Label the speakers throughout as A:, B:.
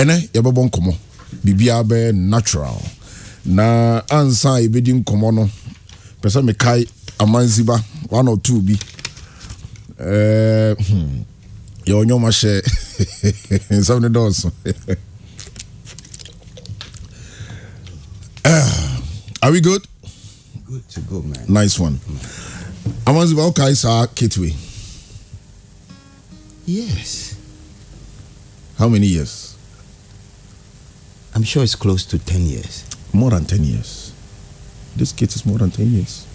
A: ene yebebon komo bibia be natural na ansa ebedi komo no pesa me kai Amanzeba 1 or 2 bi yo nyoma she $7. Are we good?
B: Good to go, man.
A: Nice one. Amanzeba, okay, sir, Kitwe.
B: Yes.
A: How many years?
B: I'm sure it's close to 10 years.
A: More than 10 years. This kit is more than 10 years.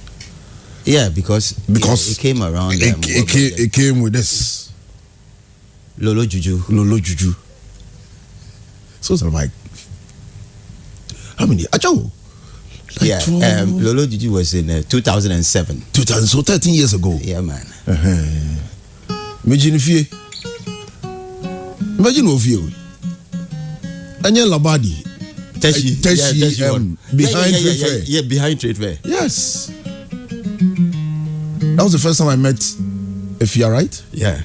B: Yeah, because it came around.
A: It came with this.
B: Lolo Juju.
A: So it's like, how many? Acho.
B: Yeah, Lolo Juju was in 2007.
A: 2000, so 13 years ago.
B: Yeah, man.
A: Imagine if you. Imagine if you. Anya Labadi.
B: Teshi,
A: behind Trade Fair.
B: Yeah, behind Trade Fair.
A: Yes. That was the first time I met Efia, right?
B: Yeah.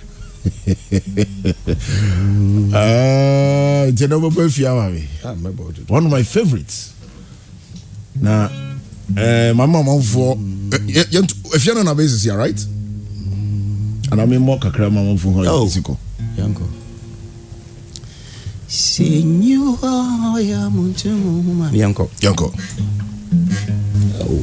A: One of my favorites. Now, my mom for Efia on a basis here, right? And I mean more kakra mama for her.
B: Oh, Yanko. Senhor, ya muito Yanko. Oh.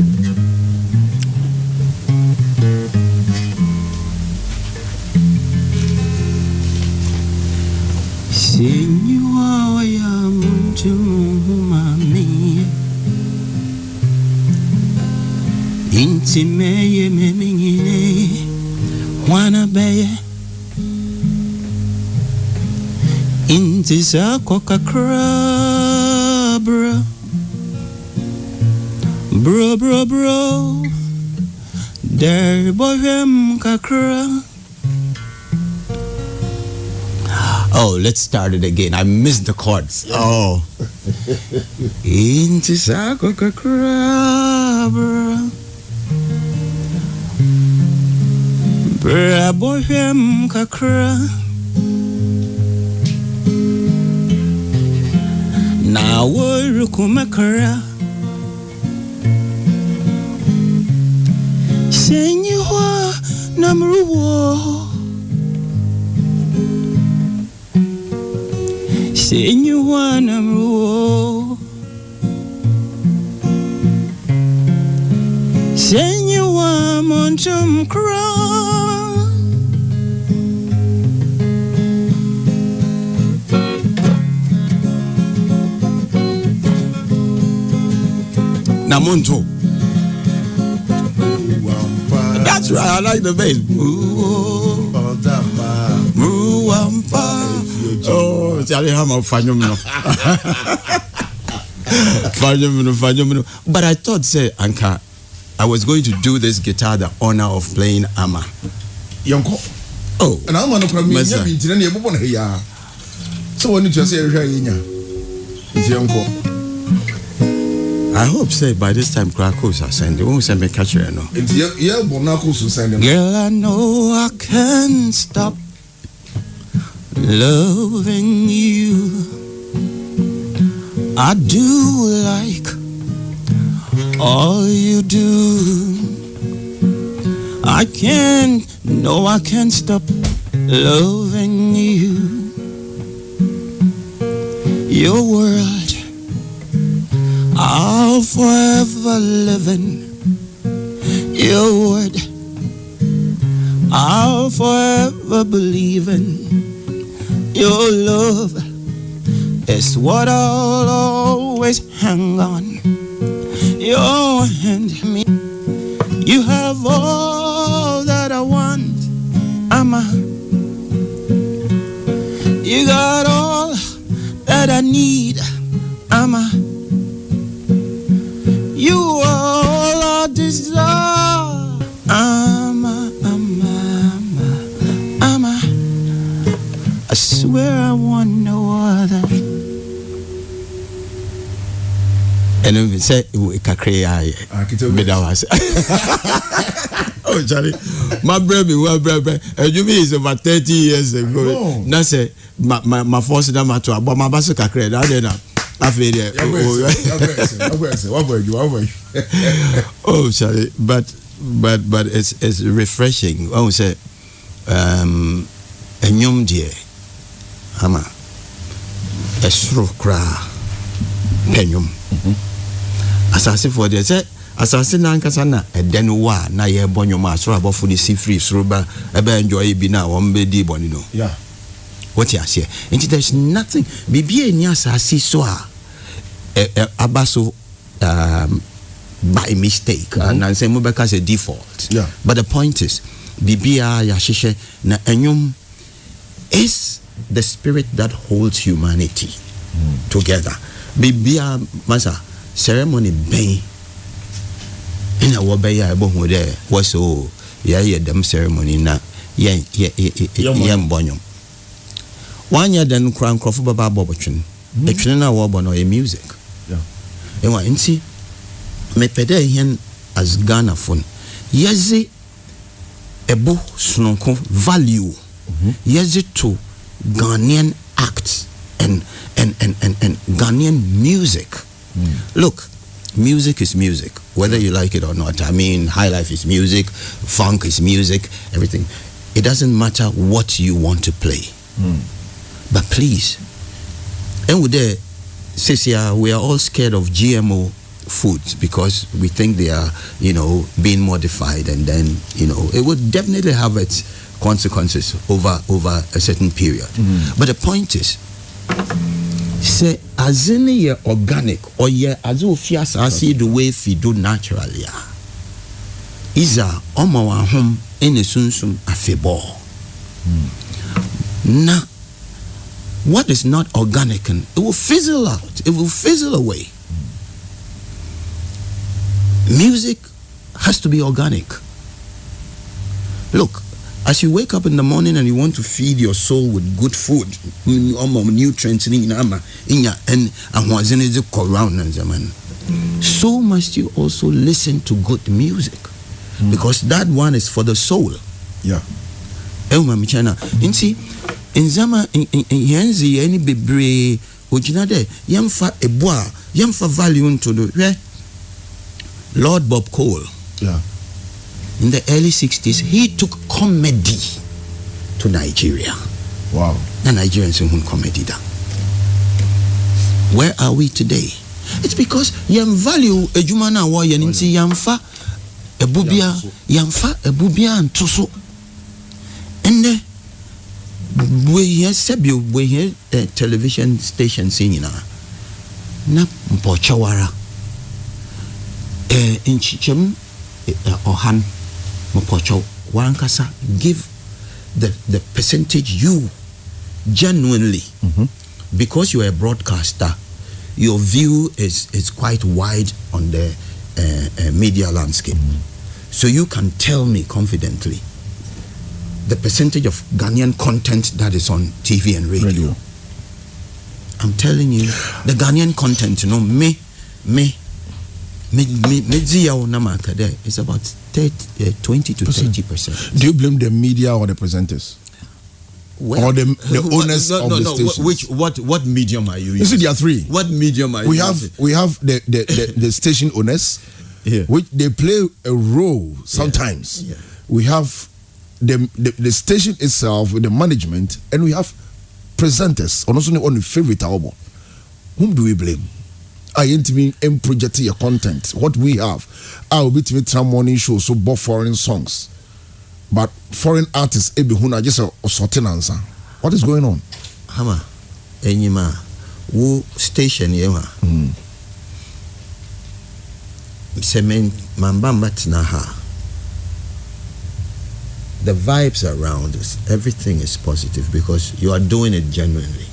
B: Senhor, ya muito mami. Intime me menine, wana beye. Intiza Coca-Cola, bro. Der bohem kakra. Oh, let's start it again. I missed the chords. Oh. Intiza Coca-Cola, bro bohem kakra. Na worukumakara Senhor namruwo Senhor namruwo Senhor montum kra Namonto. That's right, I like the bass. Oh, Charlie Hammer, Fanyomino. But I thought, say, Anka, I was going to do this guitar the honor of playing Ama.
A: Yanko.
B: Oh.
A: And I'm on a promise. So when you just say, Yanko.
B: I hope, say, by this time, Krakos are sending. Won't send me catch her, no?
A: Yeah, Bonacos will send them.
B: Girl, I know I can't stop loving you. I do like all you do. I can't stop loving you. Your world, I'll forever live in. Your word, I'll forever believe in. Your love is what I'll always hang on. Your hand, me, you have all that I want. Ama, you got all that I need. Ama, you are all I desire. Ama. I swear I want no other. And then we say we can create. Oh, Charlie, my baby, you mean it's over 30 years ago. That's it. My first number to but my basuka credit. I did not. I feel it. Oh, Charlie, but it's refreshing. I would say, a young dear, Hama, a stroke cry, penyum. Assassin for the set. Assassin Nankasana, a denwa, na ye bonyo master about for the sea free, sruba, a enjoy be now on bedi bonino.
A: Yeah.
B: What you say? And there's nothing. Bibi and Yasasi soa abaso by mistake, and I say Mubeka is a default.
A: Yeah.
B: But the point is, Bibia Yashishe na enyum is the spirit that holds humanity together. Bibia Masa ceremony bay. In a wabaya above there was so them ceremony na yam bonum. 1 year then crown crop baba bobochin. The China wabon or a music.
A: Yeah.
B: And what see me pede hen as Ghana phone. Yezi ebo snonko value. Yezi to Ghanaian acts and Ghanaian music. Look, music is music, whether you like it or not. I mean, high life is music, funk is music, everything. It doesn't matter what you want to play. But please, and with the Cecilia, we are all scared of GMO foods because we think they are, being modified, and then, it would definitely have its consequences over a certain period. But the point is, say as in ye organic or ye as ofias as the way fi do naturally is a omo home in a sunsum afebo. Now what is not organic, and it will fizzle out, it will fizzle away. Music has to be organic. Look, as you wake up in the morning and you want to feed your soul with good food, nutrients so must you also listen to good music, because that one is for the soul.
A: Yeah.
B: In Zama in Yenzi any bebre ojinade yamfa eboa yamfa value into the Lord Bob Cole.
A: Yeah.
B: In the early 60s, he took comedy to Nigeria.
A: Wow.
B: The Nigerians who comedy da. Where are we today? It's because yam value ejumana wa yaninti yamfa ebubia and tuso. And we hear television stations singing na mpochawara in chichem ohan mopocho wankasa give the percentage you genuinely, because you are a broadcaster, your view is quite wide on the media landscape. So you can tell me confidently the percentage of Ghanaian content that is on TV and radio. I'm telling you, the Ghanaian content, it's about 20 to 30%.
A: Do you blame the media or the presenters?
B: Well,
A: or the owners of the station?
B: What medium are you using?
A: You see, there are three.
B: What medium are you using?
A: We have the station owners, which they play a role sometimes.
B: Yeah.
A: We have the station itself with the management, and we have presenters. On the favorite album. Whom do we blame? I ain't been projecting your content. What we have, I will be to me morning show so both foreign songs, but foreign artists just a certain answer. What is going on?
B: Hammer, enyima, wo station yema. Semen mambamba tinaha. The vibes around us, everything is positive because you are doing it genuinely.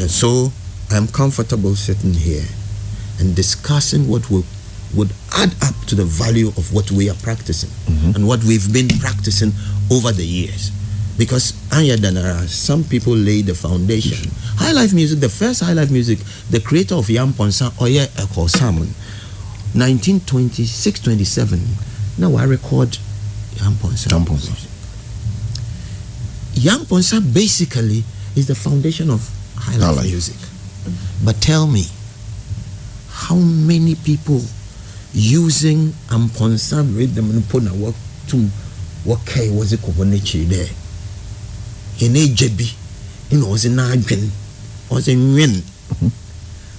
B: So I'm comfortable sitting here and discussing what would add up to the value of what we are practicing and what we've been practicing over the years. Because some people laid the foundation. High life music, the first high life music, the creator of Yam Ponsa, Oye Eko Salmon, 1926-27. Now I record Yamponsa. Yamponsa basically is the foundation of Hi-life music. But tell me, how many people using Amponsa rhythm and put work to what K was it Kobonechi there? In a jebi, was in Adwin, was in Win,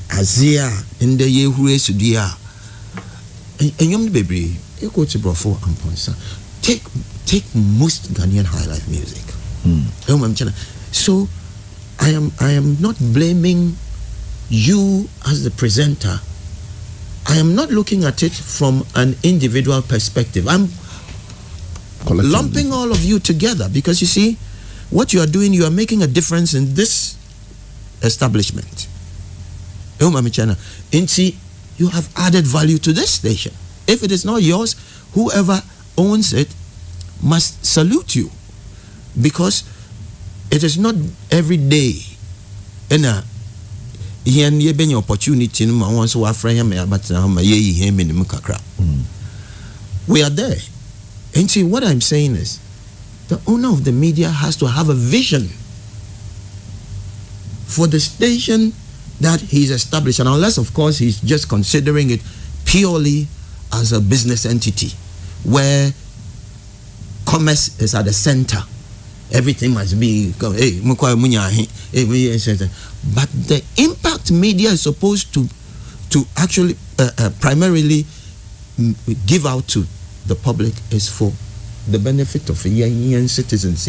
B: Azia, in the year who is dear. And young baby, you go to Brofo Amponsa. Take most Ghanaian Hi-life music. So I am not blaming you as the presenter. I am not looking at it from an individual perspective. I'm lumping all of you together because you see, what you are doing, you are making a difference in this establishment. You have added value to this station. If it is not yours, whoever owns it must salute you, because it is not every day. We are there. And see, what I'm saying is, the owner of the media has to have a vision for the station that he's established, and unless, of course, he's just considering it purely as a business entity where commerce is at the center. Everything must be, but the impact media is supposed to actually primarily give out to the public is for the benefit of young citizens.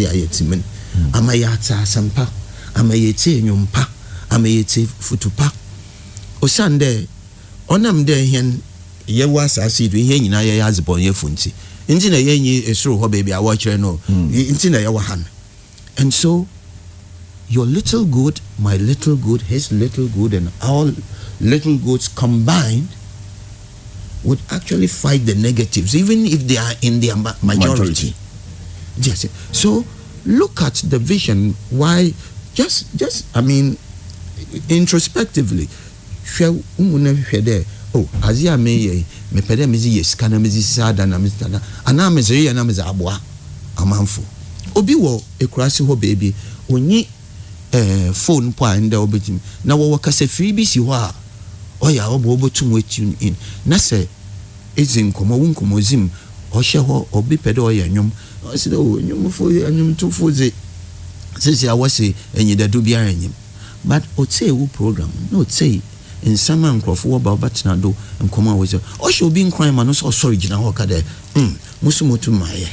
B: Amayata sampa, amayete nyumpa, amayete futupa. Osande, onam de hen yewa sasi du hen nyina ye yazbon ye funti. Inti na yenyi esro ho baby a watch no. Inti na ye wahan. And so your little good, my little good, his little good, and our little goods combined would actually fight the negatives, even if they are in their majority. Yes. So look at the vision. Why? Just I mean, introspectively. Oh, Azia me pede mezi yeskana mezi sada na mezi ana mezi ya na mezi abwa amanfo. Obi wo ekurasi ho baby onyi phone po ande obetim na wo kase free bi si ho a oya obo tum we tune in na se ezin komo wunkomo zim ohye ho obi pede oya nwom o se o nwom fo nwom to fo ze sisi awase enyidadu bia anyim but o say wo program no say in some nkrofo ba batina do nkoma wo ze o she obi nkran ma no so sorry gina ho ka de musumotu maye.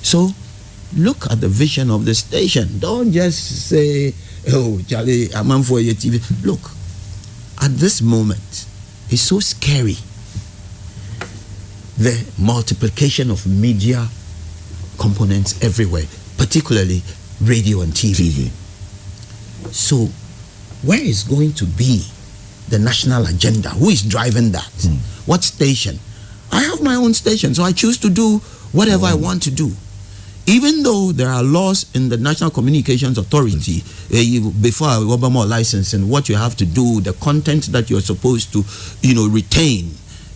B: So look at the vision of the station. Don't just say, oh, Charlie, I'm on for your TV. Look, at this moment, it's so scary. The multiplication of media components everywhere, particularly radio and TV. So, where is going to be the national agenda? Who is driving that? What station? I have my own station, so I choose to do whatever I want to do. Even though there are laws in the National Communications Authority, before Obama license, and what you have to do, the content that you're supposed to, retain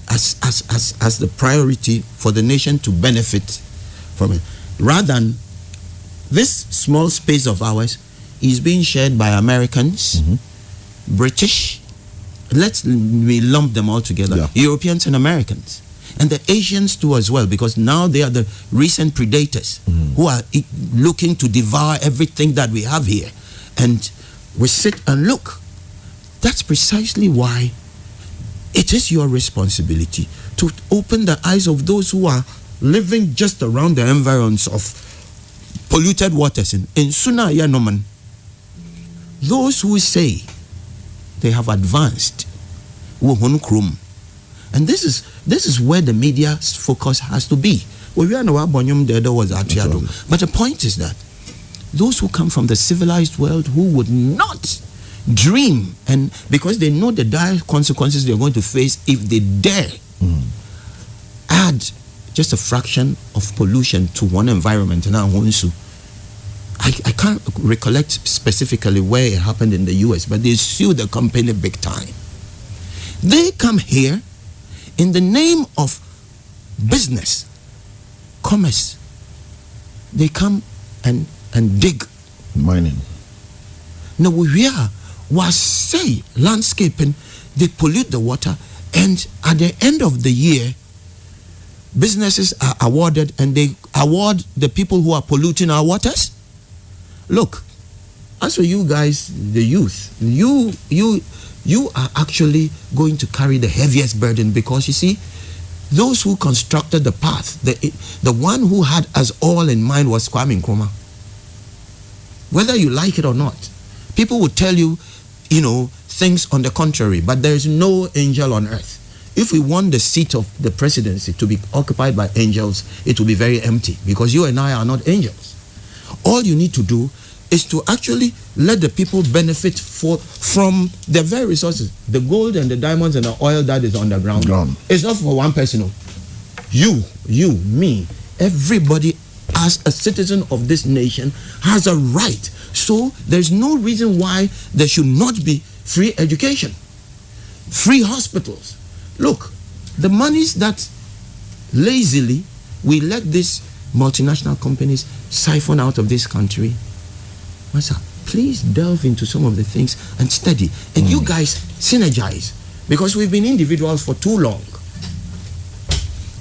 B: as the priority for the nation to benefit from it, rather than this small space of ours is being shared by Americans, British. Let's lump them all together, Europeans and Americans. And the Asians too as well, because now they are the recent predators who are looking to devour everything that we have here. And we sit and look. That's precisely why it is your responsibility to open the eyes of those who are living just around the environs of polluted waters. In Suna Yanoman, those who say they have advanced, and this is where the media's focus has to be. But the point is that those who come from the civilized world, who would not dream, and because they know the dire consequences they're going to face if they dare add just a fraction of pollution to one environment. I can't recollect specifically where it happened in the US, but they sued the company big time. They come here in the name of business, commerce, they come and dig.
A: Mining.
B: Now we are was say landscaping, they pollute the water, and at the end of the year, businesses are awarded, and they award the people who are polluting our waters. Look, as for you guys, the youth, you are actually going to carry the heaviest burden, because you see, those who constructed the path, the one who had us all in mind was Kwame Nkrumah. Whether you like it or not, people will tell you, things on the contrary, but there is no angel on earth. If we want the seat of the presidency to be occupied by angels, it will be very empty, because you and I are not angels. All you need to do is to actually let the people benefit from the very resources, the gold and the diamonds and the oil that is on the ground. It's not for one person. You, me, everybody as a citizen of this nation has a right. So there's no reason why there should not be free education, free hospitals. Look, the monies that lazily we let these multinational companies siphon out of this country, Master, please delve into some of the things and study. And you guys synergize, because we've been individuals for too long.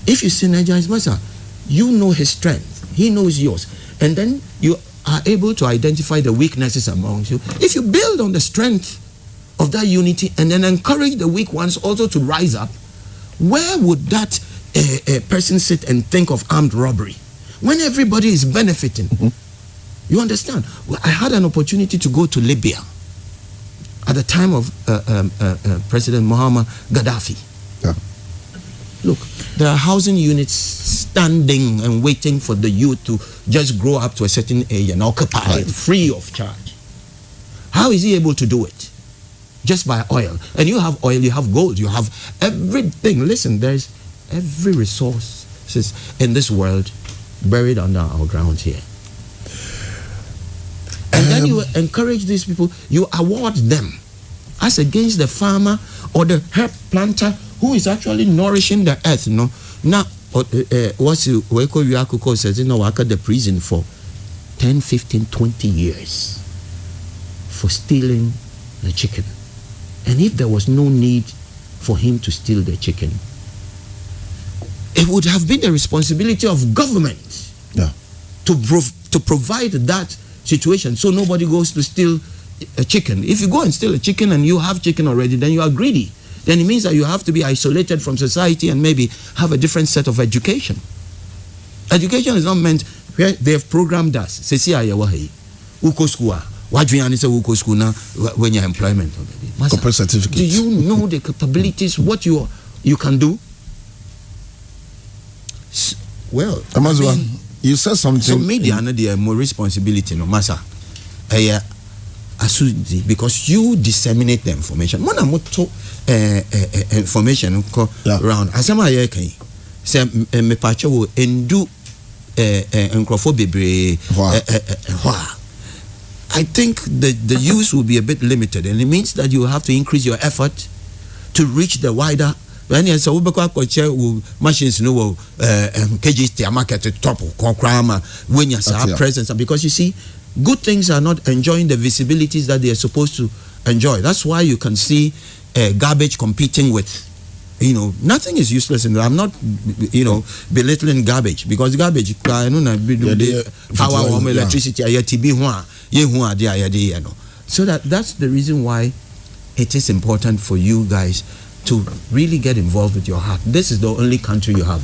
B: If you synergize, Master, you know his strength, he knows yours, and then you are able to identify the weaknesses among you. If you build on the strength of that unity and then encourage the weak ones also to rise up, where would that person sit and think of armed robbery when everybody is benefiting? You understand? Well, I had an opportunity to go to Libya at the time of President Muammar Gaddafi.
A: Yeah.
B: Look, there are housing units standing and waiting for the youth to just grow up to a certain age and occupy it free of charge. How is he able to do it? Just by oil. And you have oil, you have gold, you have everything. Listen, there's every resource in this world buried under our ground here. And then you encourage these people, you award them as against the farmer or the herb planter who is actually nourishing the earth. Now, what's Weko says, the prison for 10, 15, 20 years for stealing the chicken. And if there was no need for him to steal the chicken, it would have been the responsibility of government to provide that situation, so nobody goes to steal a chicken. If you go and steal a chicken and you have chicken already, then you are greedy. Then it means that you have to be isolated from society and maybe have a different set of education. Education is not meant where they have programmed us. When your employment
A: certificate.
B: Do you know the capabilities, what you can do? Well,
A: Amanzeba, you said something.
B: So media are more responsibility, no matter. Because you disseminate the information. Information around. Asama yeke say me pacho wo endu enkrofo bebre. I think the use will be a bit limited, and it means that you have to increase your effort to reach the wider. When you say we machines no KG market top when you have presence, because you see, good things are not enjoying the visibilities that they are supposed to enjoy. That's why you can see garbage competing with, nothing is useless in that. I'm not, belittling garbage, because garbage, power, electricity, so that's the reason why it is important for you guys to really get involved with your heart. This is the only country you have.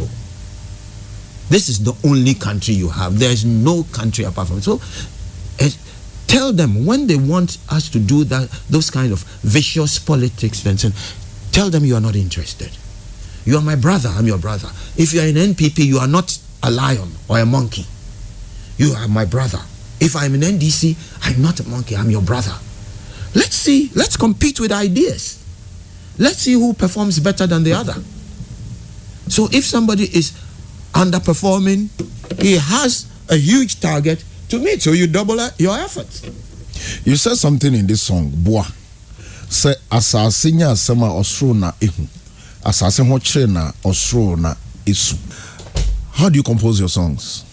B: This is the only country you have. There's no country apart from it. So tell them when they want us to do those kind of vicious politics, Vincent, tell them you are not interested. You are my brother, I'm your brother. If you are in NPP, you are not a lion or a monkey. You are my brother. If I'm in NDC, I'm not a monkey, I'm your brother. Let's compete with ideas. Let's see who performs better than the other. So if somebody is underperforming, he has a huge target to meet, so you double your effort.
A: You said something in this song, Boa. Say asasinya asema osro na ehu. asase ho kire na osro na esu. How do you compose your songs?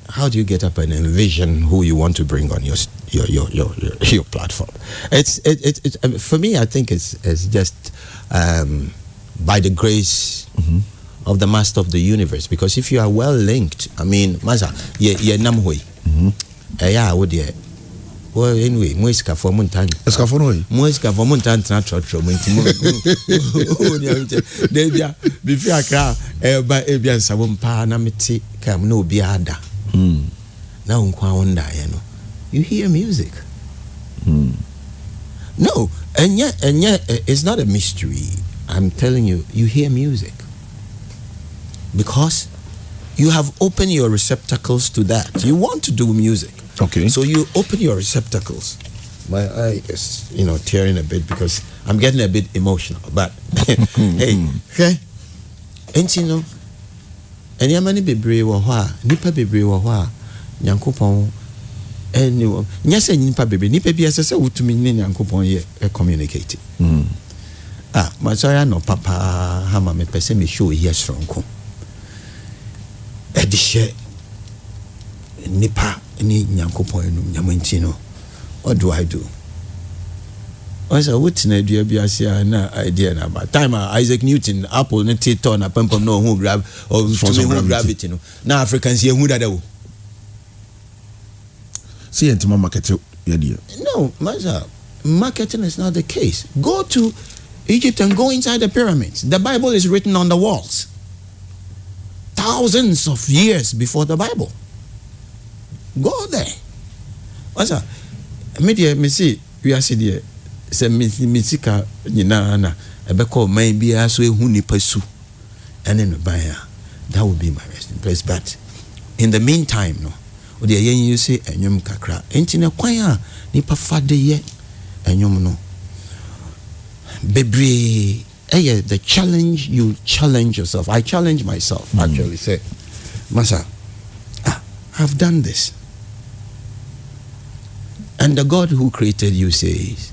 B: How do you get up and envision who you want to bring on your platform? It's for me. I think it's just by the grace of the Master of the Universe. Because if you are well linked, I mean, Maza, ye namhui, yeah, would ye. Well, anyway, Muiska for Montan.
A: Escafonoi.
B: Muiska for Montan, Trotro, Debia, before I cry, by Ebian Savum Panamiti, come no biada. Now, you hear music. No, and yet, it's not a mystery. I'm telling you, you hear music because you have opened your receptacles to that. You want to do music.
A: Okay.
B: So you open your receptacles. My eye is, tearing a bit because I'm getting a bit emotional. But hey, and and yamani bebre wa hwa, nipa bebre wa hwa, Nyankopon anyone. Nyase nipa bebre, nipa bi asese wutumi ne Nyankopon ye communicate. Masaya no papa hama me pese me show here stronko. Edishe nipa ni Nyankopon enum nyamantino. What do I do? I said, what's an idea? Na idea na about time Isaac Newton, Apple, na Titon, na pump no who grab or who gravity. No, now Africans here who that do.
A: See, into my market,
B: No, Maza, marketing is not the case. Go to Egypt and go inside the pyramids. The Bible is written on the walls. Thousands of years before the Bible. Go there. Maza, me see, we are sitting here. Se misika nyina na ebeko man bia so ehu nipa su ene no ban a that would be my resting place. But in the meantime no o de yen you say enyum kakra enti ne kwan a nipa fade ye enyum no bebre the challenge. You challenge yourself. I challenge myself actually. Say Masa, I've done this, and the God who created you says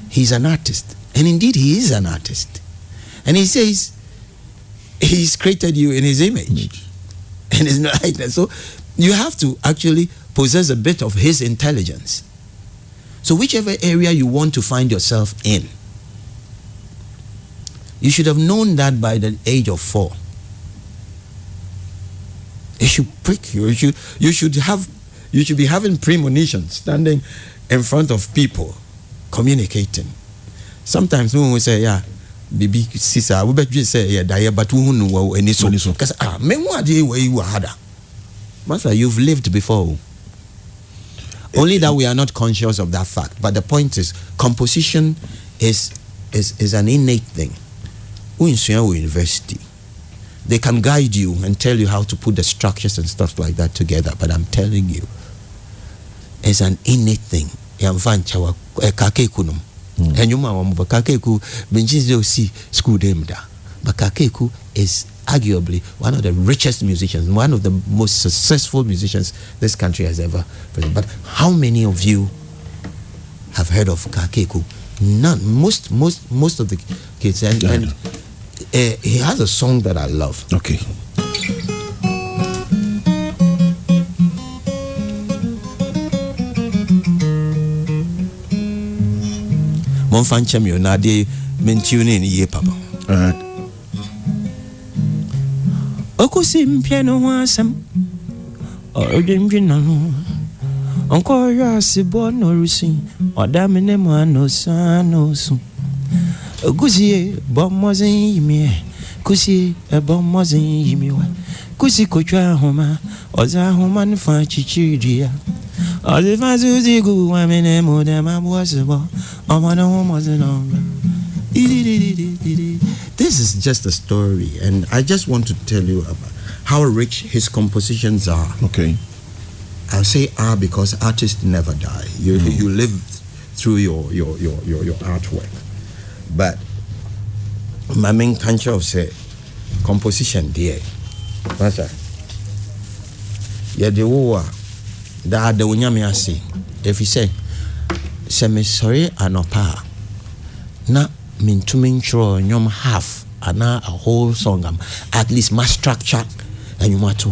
B: He's an artist. And indeed, He is an artist. And He says He's created you in His image and His likeness. So you have to actually possess a bit of His intelligence. So whichever area you want to find yourself in, you should have known that by the age of 4. It should prick you. You should be having premonition, standing in front of people, communicating. Sometimes when we say, yeah, baby sister, we better say, yeah, die, but we don't know any so. Because Master, you've lived before. Only that we are not conscious of that fact. But the point is, composition is an innate thing. We in university, they can guide you and tell you how to put the structures and stuff like that together. But I'm telling you, it's an innate thing. And you mama kakeku benjizo si school dem da. But kakeku is arguably one of the richest musicians, one of the most successful musicians this country has ever produced. But how many of you have heard of kakeku? None. Most of the kids. And he has a song that I love.
A: Okay.
B: Monfanchem yo na de mentune ni ye papa. Okusi mpiano wasam. Odimjina no. Onko ya sibo no rusin. Odamene mo ano so. Okusi bomozin yimi. Kusi bomozin yimi wa. Kusi kochwa homa. Oza homa nfa chichiria. This is just a story, and I just want to tell you about how rich his compositions are.
A: Okay.
B: I'll say are because artists never die. You live through your artwork. But my main culture of say composition there. What's that? Yeah, the war. That the unyame ase if he say me sorry anopa na mintumin tro nyom half ana a whole song at least my structure and you want to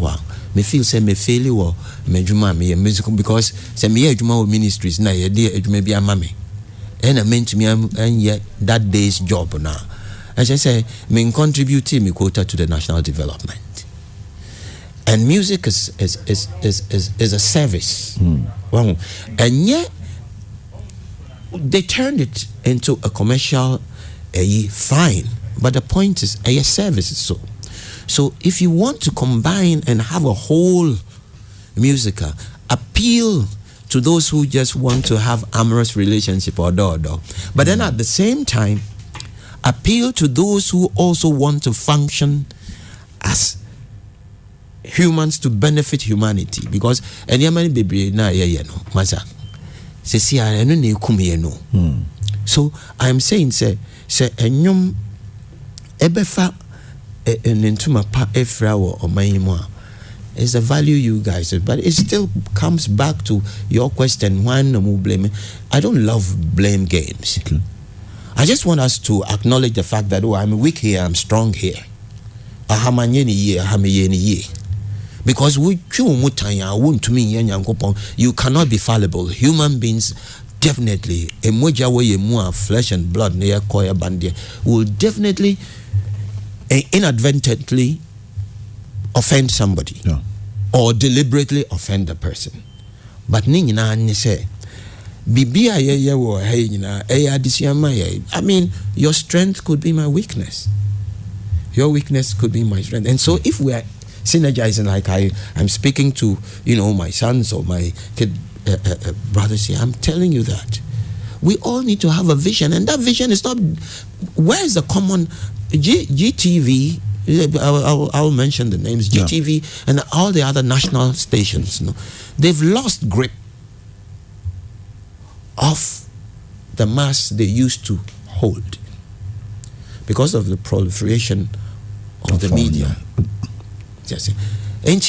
B: me feel say me fail or me juma me music because say me juma with ministries na ye dey juma bi amame and I meant to me and yet that day's job now as I say me contribute me quota to the national development. And music is a service. Well, and yet they turned it into a commercial fine. But the point is a service. So if you want to combine and have a whole musical appeal to those who just want to have amorous relationship or do, but then at the same time appeal to those who also want to function as humans to benefit humanity, because any man baby na no masa se si ara no na ekum no. So I am saying say enyum ebefa entuma pa efra wo omanyimu a is the value you guys, but it still comes back to your question, why no more blame. I don't love blame games. Okay. I just want us to acknowledge the fact that I'm weak here, I'm strong here. Because you cannot be fallible. Human beings definitely, flesh and blood, will definitely inadvertently offend somebody, or deliberately offend the person. But I mean, your strength could be my weakness. Your weakness could be my strength. And so if we are synergizing, like I'm speaking to, my sons or my kid brothers here, I'm telling you that we all need to have a vision, and that vision is not, where is the common GTV? I'll mention the names, GTV and all the other national stations. They've lost grip of the mass they used to hold because of the proliferation of the media. And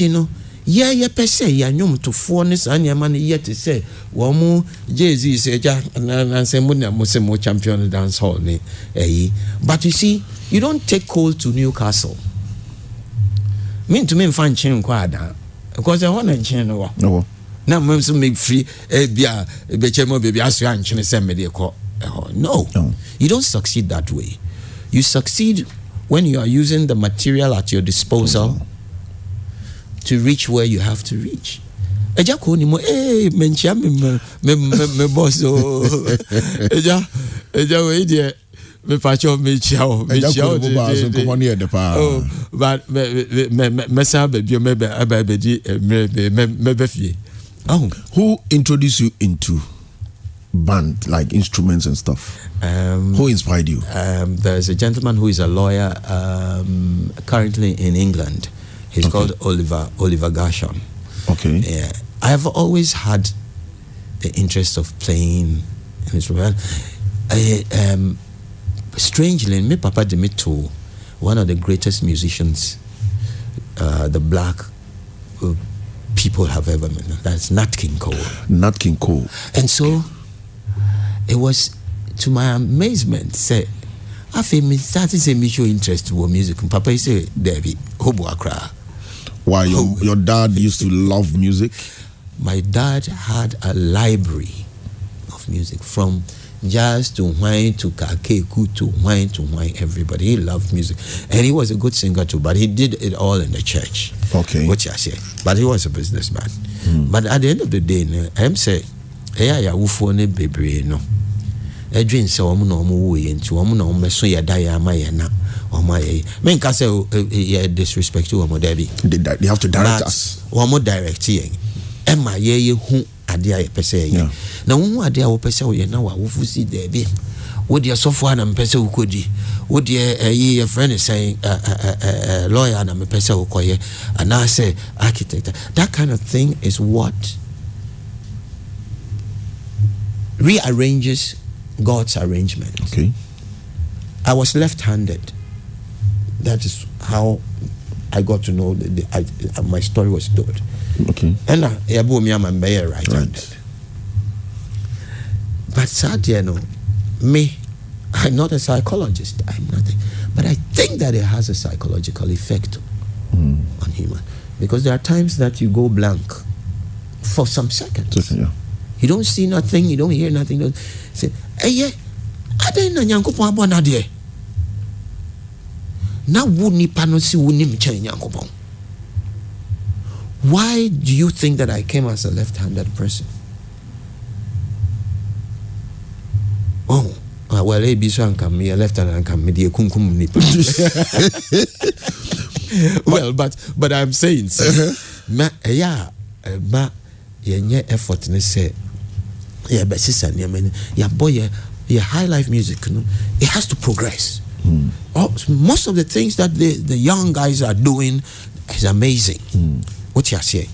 B: per se, nyom to forness and your money yet to say, Wamu, Jay-Z say, and say, Muslim champion dance hall. But you see, you don't take coal to Newcastle. Mean to me, find chain quad, because I want to chain. No. Now, I'm to make free a Bechemo baby, as you and send me no, you don't succeed that way. You succeed when you are using the material at your disposal to reach where you have to reach. Agyapong ni mo menchia me boss o we dey me pacho me chiao but me sa be bio me be fie.
A: Who introduced you into band, like instruments and stuff? Who inspired you?
B: There's a gentleman who is a lawyer currently in England. He's called Oliver Gershon.
A: Okay.
B: Yeah, I have always had the interest of playing instruments. Strangely, my papa did me to one of the greatest musicians the black people have ever met. That's Nat King Cole.
A: Nat King Cole.
B: And so it was, to my amazement, said, I feel me started to me show interest in music. And Papa said, Debbie, Hobo Accra.
A: Why your dad used to love music?
B: My dad had a library of music, from jazz to wine to kakeku to wine, everybody. He loved music. And he was a good singer too, but he did it all in the church.
A: Okay.
B: Which I say. But he was a businessman. But at the end of the day, I'm saying, yeah, wufo ne bebre no. Edwin say omo na omo wo ye nti omo na omo so ya da ya ma ye na omo ye. Men ka say disrespect to omo Debbie.
A: They have to direct us.
B: Omo direct ye. Emma ye hu ade a pese ye. Na hu ade a wo pese ye na wa wo fusi Debbie. Wo de sofo na mpese wo kodi. Wo de ye friend is saying lawyer na mpese wo koye. And I say architect. That kind of thing is what rearranges God's arrangement.
A: Okay.
B: I was left-handed. That is how I got to know my story was told.
A: Okay.
B: And I'm right-handed. But sadly, me, I'm not a psychologist. I'm nothing. But I think that it has a psychological effect on human. Because there are times that you go blank for some seconds.
A: Yeah.
B: You don't see nothing, you don't hear nothing. You don't say, hey, yeah, I didn't know Nyankopon abon ade. Na wo nipa no si wo nim chen Nyankopon. Why do you think that I came as a left-handed person? Oh, well, maybe so come me a left-handed and come me the kunkum nipa. Well, but I'm saying, ma yenye effort ne say yeah besisa ne ya boy ya high life music no, it has to progress. Most of the things that the young guys are doing is amazing. What you are saying,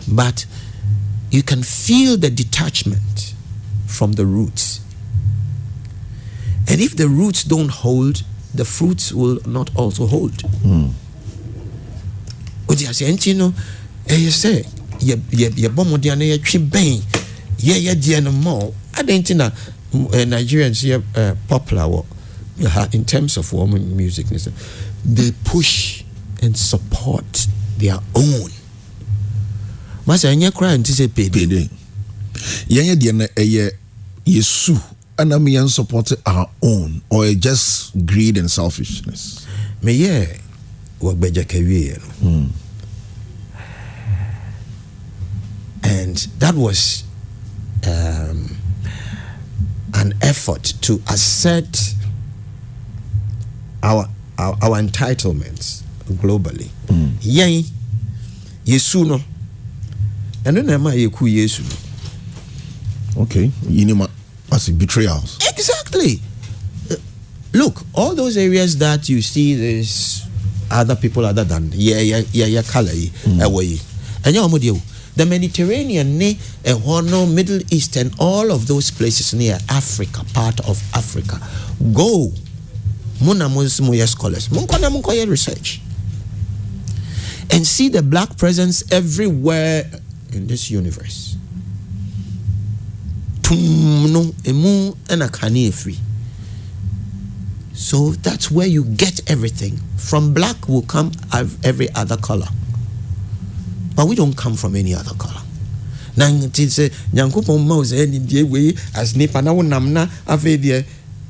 B: but you can feel the detachment from the roots, and if the roots don't hold, the fruits will not also hold. What you are saying, you know, you say ye bomodiana ye twiben ye die no more. I don't think Nigerians here popular in terms of woman music. They push and support their own. Masa enye cry and say pede.
A: Yenye die na yesu and me and support our own, or just greed and selfishness.
B: Me ye wagbeja kawie no. And that was an effort to assert our entitlements globally. Yen Yesu no. And then am I yeku Yesu.
A: Okay, inima as betrayals.
B: Exactly. Look, all those areas that you see, there's other people other than color away. And the Mediterranean, Middle East, and all of those places near Africa, part of Africa, go. Muna moya scholars, munkoya research, and see the black presence everywhere in this universe. So that's where you get everything. From black will come every other color. But we don't come from any other color. Now, say Nyankopon Mose any way as nipa na wonamna afedie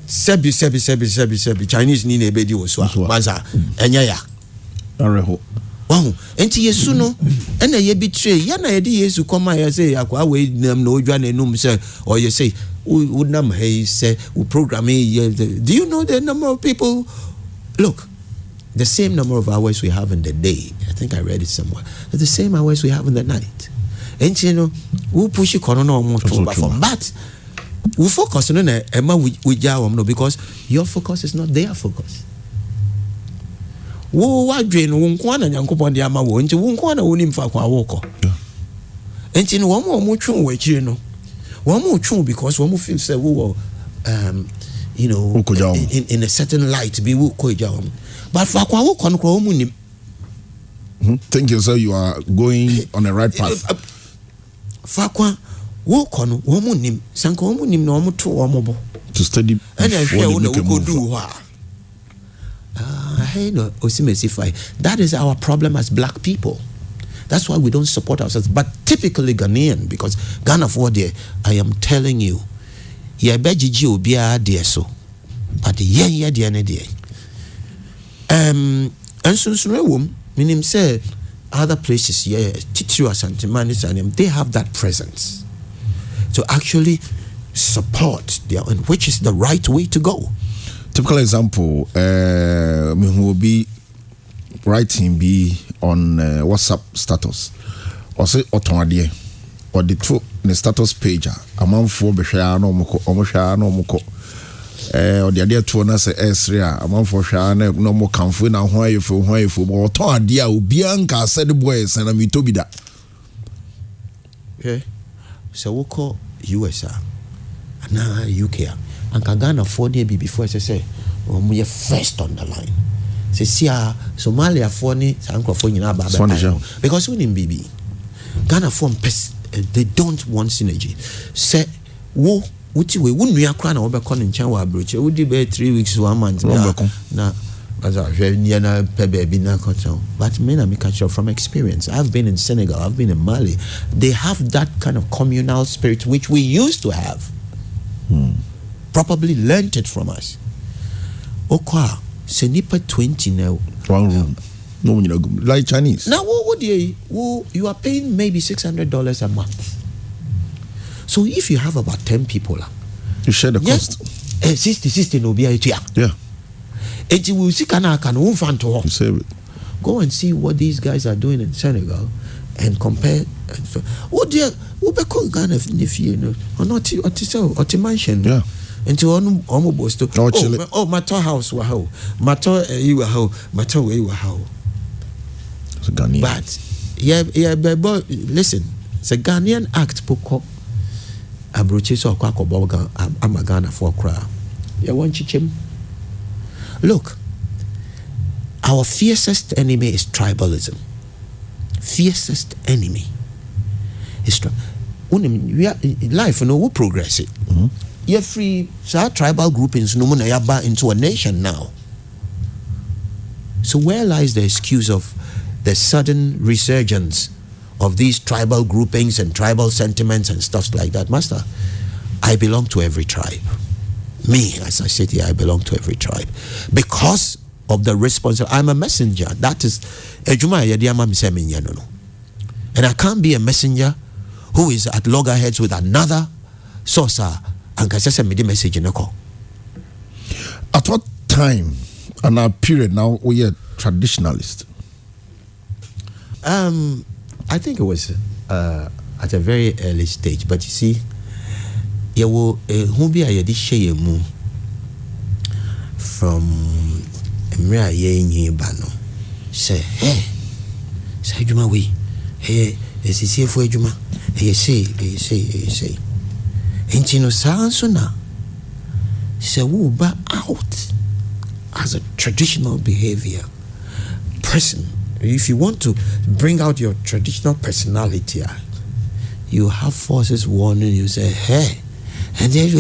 B: sebi Chinese ni na ebedi oso maza enya ya
A: areho
B: wow enti Yesu no ena ye betray ya na ye di Yesu koma ya say akwa we nam na odwa na enum say or you say would nam hey say we program do you know the number of people? Look, the same number of hours we have in the day, I think I read it somewhere, the same hours we have in the night. And you know, we push it on more but we focus on Emma with Jawam because your focus is not their focus. Wo drain wonkwana nyankopon de ama wo nti wonkwana woni mfa kwa woko. And you know, one more tune we no. One more tune because one more feel say we you know in a certain light be wo ko Jawam. But for kwa woko no kwa mu nim.
A: Thank you, sir. You are going on the right path.
B: Fakwa woko no wo mu nim sanka wo mu nim na wo mu to wo mo
A: to study
B: and I feel we go do hey no osimesify. That is our problem as black people. That's why we don't support ourselves. But typically Ghanaian, because Ghana for there, I am telling you, ye bejiji obia there so, but ye there ne there. And so meaning say other places, Titiwa, Santimanis, and they have that presence to actually support their own, which is the right way to go.
A: Typical example, who will be writing on WhatsApp status, or say automadia, or the two in the status page. A man for Beshano Moko, Omoshano Moko, or the idea to us Esria, a man for Shana, no more comfort now. Why you for or Toadia, Bianca said the boys, and I'm to be that.
B: Okay, so we'll call USA, and now UK. And Ghana 4 days before I say, we are first on the line. Say, see, Somalia 4 days, because we need BB. Ghana 4 they don't want synergy. Say, Uti we wouldn't be a crown over calling Chawa Bridge. It would be 3 weeks, 1 month. Now, but men are catch up from experience. I've been in Senegal, I've been in Mali. They have that kind of communal spirit which we used to have. Probably learnt it from us. Okwa, Senipa 20 now.
A: 1 room. No, like Chinese.
B: Now, what would you are paying maybe $600 a month. So if you have about 10 people,
A: you share the cost.
B: 60 no be yeah. And you will see can to
A: save it.
B: Go and see what these guys are doing in Senegal and compare. What dear, what be called Ghana if you know or not or to mention.
A: Yeah.
B: And to almost to my house wa how my you were how my way were how. But but listen, it's a Ghanaian act poko abroche so kwa koboga amagana for cry. You want chichim? Look, our fiercest enemy is tribalism. Fiercest enemy is life no will progress it. You're free, so tribal groupings no more into a nation now. So where lies the excuse of the sudden resurgence of these tribal groupings and tribal sentiments and stuff like that? Master, I belong to every tribe. Me, as I said here, I belong to every tribe. Because of the responsibility, I'm a messenger. That is, and I can't be a messenger who is at loggerheads with another saucer and can just send me the message in a call.
A: At what time and our period now we are traditionalist?
B: I think it was at a very early stage, but you see, you will who be a share mu from Emra ye bano say juma we is here for juma say intino sansona say wo ba out as a traditional behavior person. If you want to bring out your traditional personality, you have forces warning you, say, hey, and then you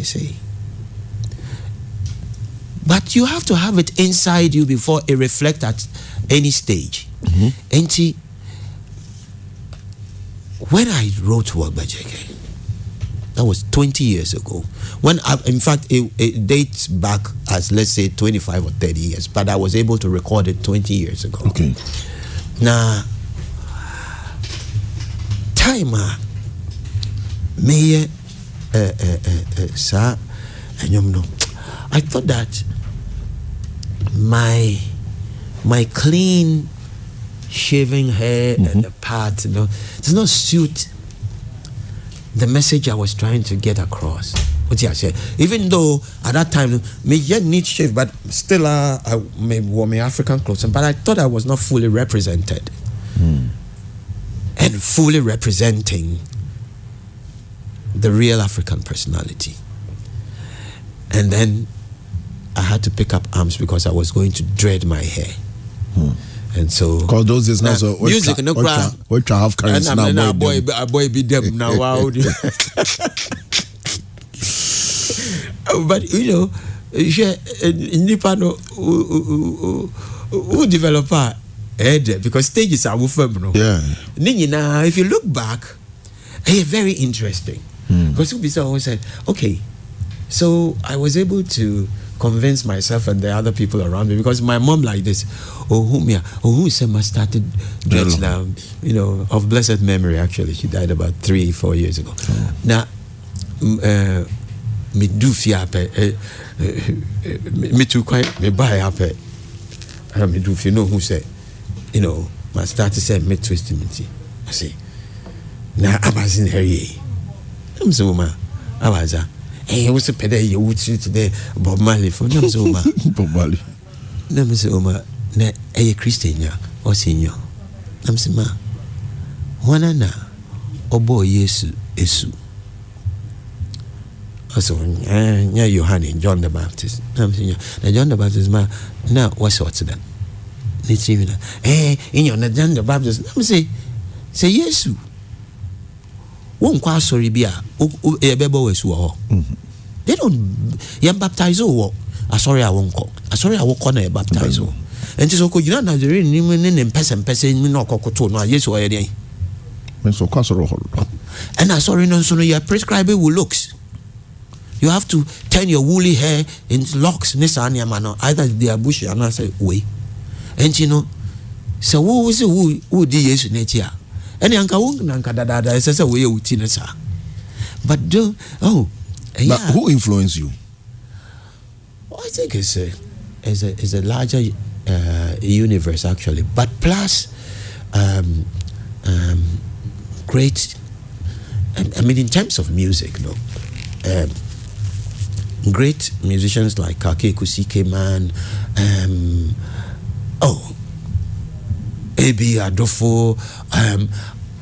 B: say. But you have to have it inside you before it reflects at any stage. And see, when I wrote Work by JK, that was 20 years ago. When in fact, it dates back as, let's say, 25 or 30 years, but I was able to record it 20 years ago.
A: Okay.
B: Now, timer, me, sir, and you know, I thought that my clean shaving hair and the part, you know, does not suit the message I was trying to get across. What I said, even though at that time me yet need shave, but still I wore my African clothes, but I thought I was not fully represented and fully representing the real African personality. And then I had to pick up arms because I was going to dread my hair. And so,
A: because those days now, so
B: music no cry.
A: What you have currency now,
B: boy be them now. Wow. But you know, Nipano who developer because stages are firm.
A: Yeah.
B: Now, if you look back, very interesting. Because Ubisa always said, okay, so I was able to convince myself and the other people around me, because my mom like this, who started dreads now, you know, of blessed memory. Actually, she died about 3-4 years ago. Now, me do fiape, me too quite me buy up. Me do you know who said, you know, my started saying me twisting me. I say, now I was in her. I'm so ma, I was hey, what's a pede you would see today? Bob Marley for no so ma.
A: Bob Marley.
B: No, Miss Omar, a Christian or senior. I'm saying, ma, one na, boy, yesu, esu. Also, yeah, Johanny, John the Baptist. I'm saying, John the Baptist, ma, now what's what's that? It's even, in your John the Baptist. I'm saying, say yesu. won kwa sorry bia e bebo wesu ho. They don't baptize wo asori awonko asori awoko na baptize wo enti so ko gina Nazarene ni ne mpese ni na okokoto no Yesu oye den
A: men so kwa soro ho
B: and asori no so no you are prescribing with looks. You have to turn your woolly hair into locks nisani amano either they are bushy and I say way and you know so who di Yesu na chi a ene anka wo nanka dada say we uti na sa but
A: but who influenced you?
B: I think it's a larger universe actually, but plus great. I mean, in terms of music, no, great musicians like Akosua Man, A.B. Adofo.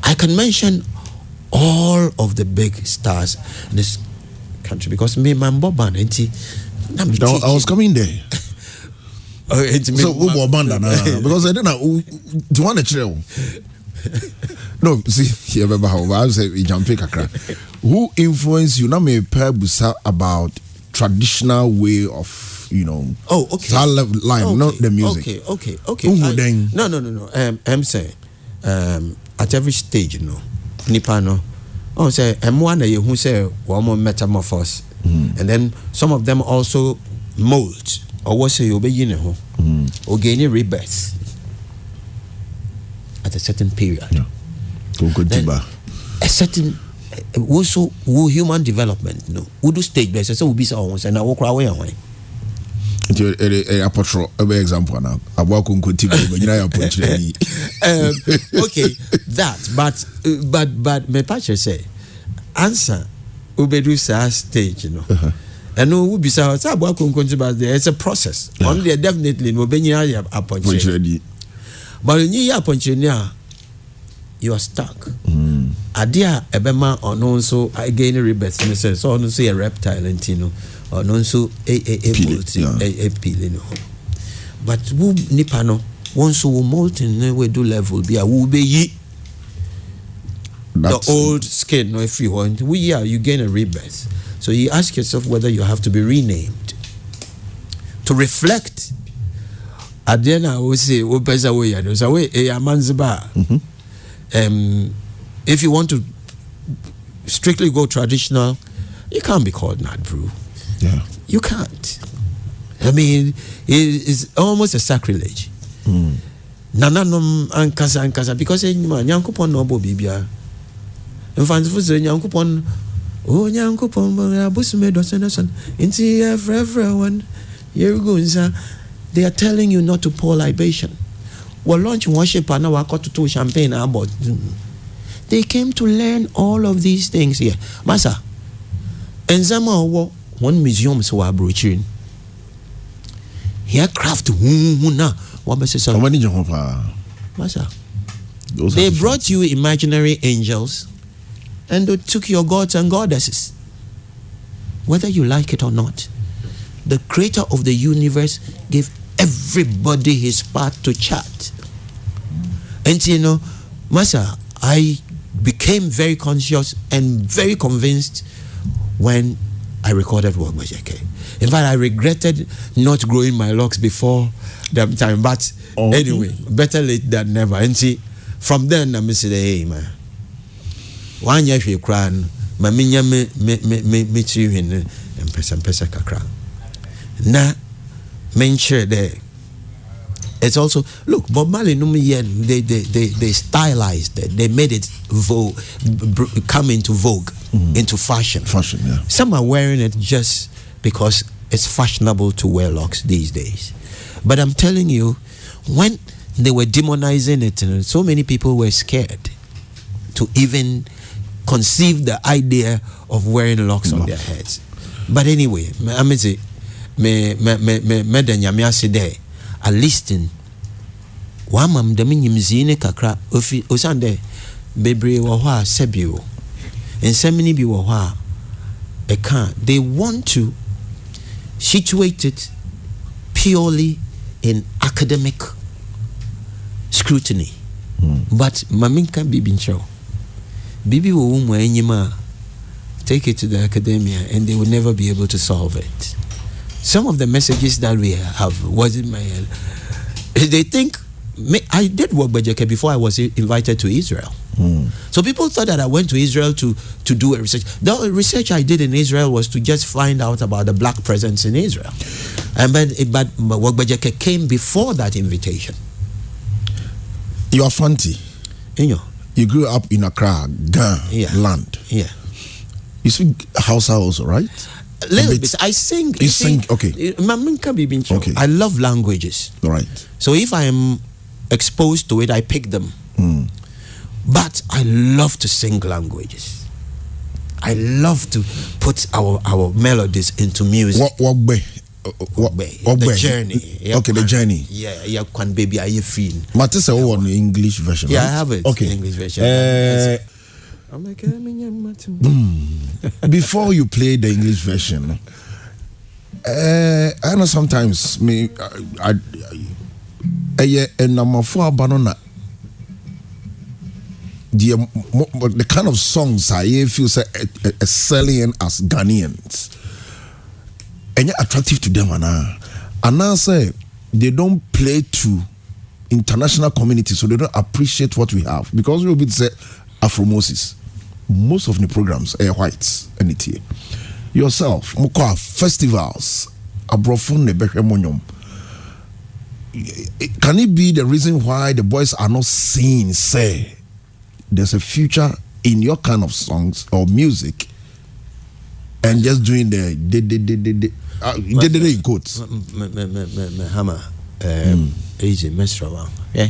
B: I can mention all of the big stars in this country because me Mambo Band
A: I was coming there. So who band because I don't know to want to chill. No, see here I say we jump kakra. Who influenced you? Now me busa about traditional way of line,
B: okay,
A: not the music.
B: Okay. No. I'm saying at every stage, nipa no. Oh, say M1 you who say one more metamorphose, and then some of them also mold or what say you be or gain rebirth at a certain period.
A: Then,
B: a certain also human development. No, we do stage based. So we be so and I walk away.
A: A portrait, example now. I walk on continue, but you know,
B: okay, that, but my patcher say, answer, ubedu sa stage, and no, be so. I walk on continue, there it's a process. Only definitely no be near a punch. But in your punch, you are stuck. Adia ebema or so again rebirth. So on say a reptile and or non so a peeling. But who nipano once who molten we do level be a woo be ye the old skin no if you want you gain a rebirth. So you ask yourself whether you have to be renamed to reflect. Adena will say we pesa we ya so we amandzeba. If you want to strictly go traditional, you can't be called Nat Brew.
A: Yeah.
B: You can't. I mean, it's almost a sacrilege. Nananom ankasa because nyankopon no bo bibia. Mfanzifo se nyankopon nyankopon abusume do senason inti everyone here goes. They are telling you not to pour libation. Well, launch worship and now to champagne about. They came to learn all of these things here. Masa, and some one museum so are broaching. Here craft Masa. They brought you imaginary angels and they took your gods and goddesses. Whether you like it or not, the creator of the universe gave everybody his part to chart. And Masa, I became very conscious and very convinced when I recorded Work Majeke. In fact, I regretted not growing my locks before that time. But anyway, better late than never. And see, from then I'm saying, hey man, 1 year you cry, maminya me you in pesa kakra. Na mention there. It's also look Bob Marley they stylized it. They made it come into vogue, into fashion.
A: Yeah.
B: Some are wearing it just because it's fashionable to wear locks these days. But I'm telling you, when they were demonizing it, so many people were scared to even conceive the idea of wearing locks on their heads. But anyway, I mean, a listing wamam de minyimzine kakra ofi osande bebre wo ha sebio ensemini bi wo ha e kan. They want to situate it purely in academic scrutiny. But mamin can be bincho Bibi wo umu enyima, take it to the academia, and they will never be able to solve it. Some of the messages that we have was in my head. They think I did work by JK before I was invited to Israel. So people thought that I went to Israel to do a research. The research I did in Israel was to just find out about the black presence in Israel. But work by JK came before that invitation.
A: You are Fanti. You grew up in Accra, Ghana land.
B: Yeah.
A: You speak Hausa also, right?
B: A little bit. I sing.
A: You sing, okay.
B: Okay. I love languages.
A: Right.
B: So if I am exposed to it, I pick them. But I love to sing languages. I love to put our melodies into music. The journey.
A: Okay, the journey.
B: Yeah, can baby, are you feeling?
A: Matisa on the English version.
B: Yeah,
A: right?
B: I have it.
A: Okay.
B: English version.
A: Before you play the English version, I know sometimes the kind of songs I feel selling as Ghanaians and attractive to them, and now say they don't play to international community, so they don't appreciate what we have, because we will be say Afro Moses. Most of the programs are whites and it here. Yourself, Mukwa festivals, Abrofun Nebehemonyum. Can it be the reason why the boys are not saying, say, there's a future in your kind of songs or music, and just doing the in quotes?
B: Hammer, easy, Mestra, yeah.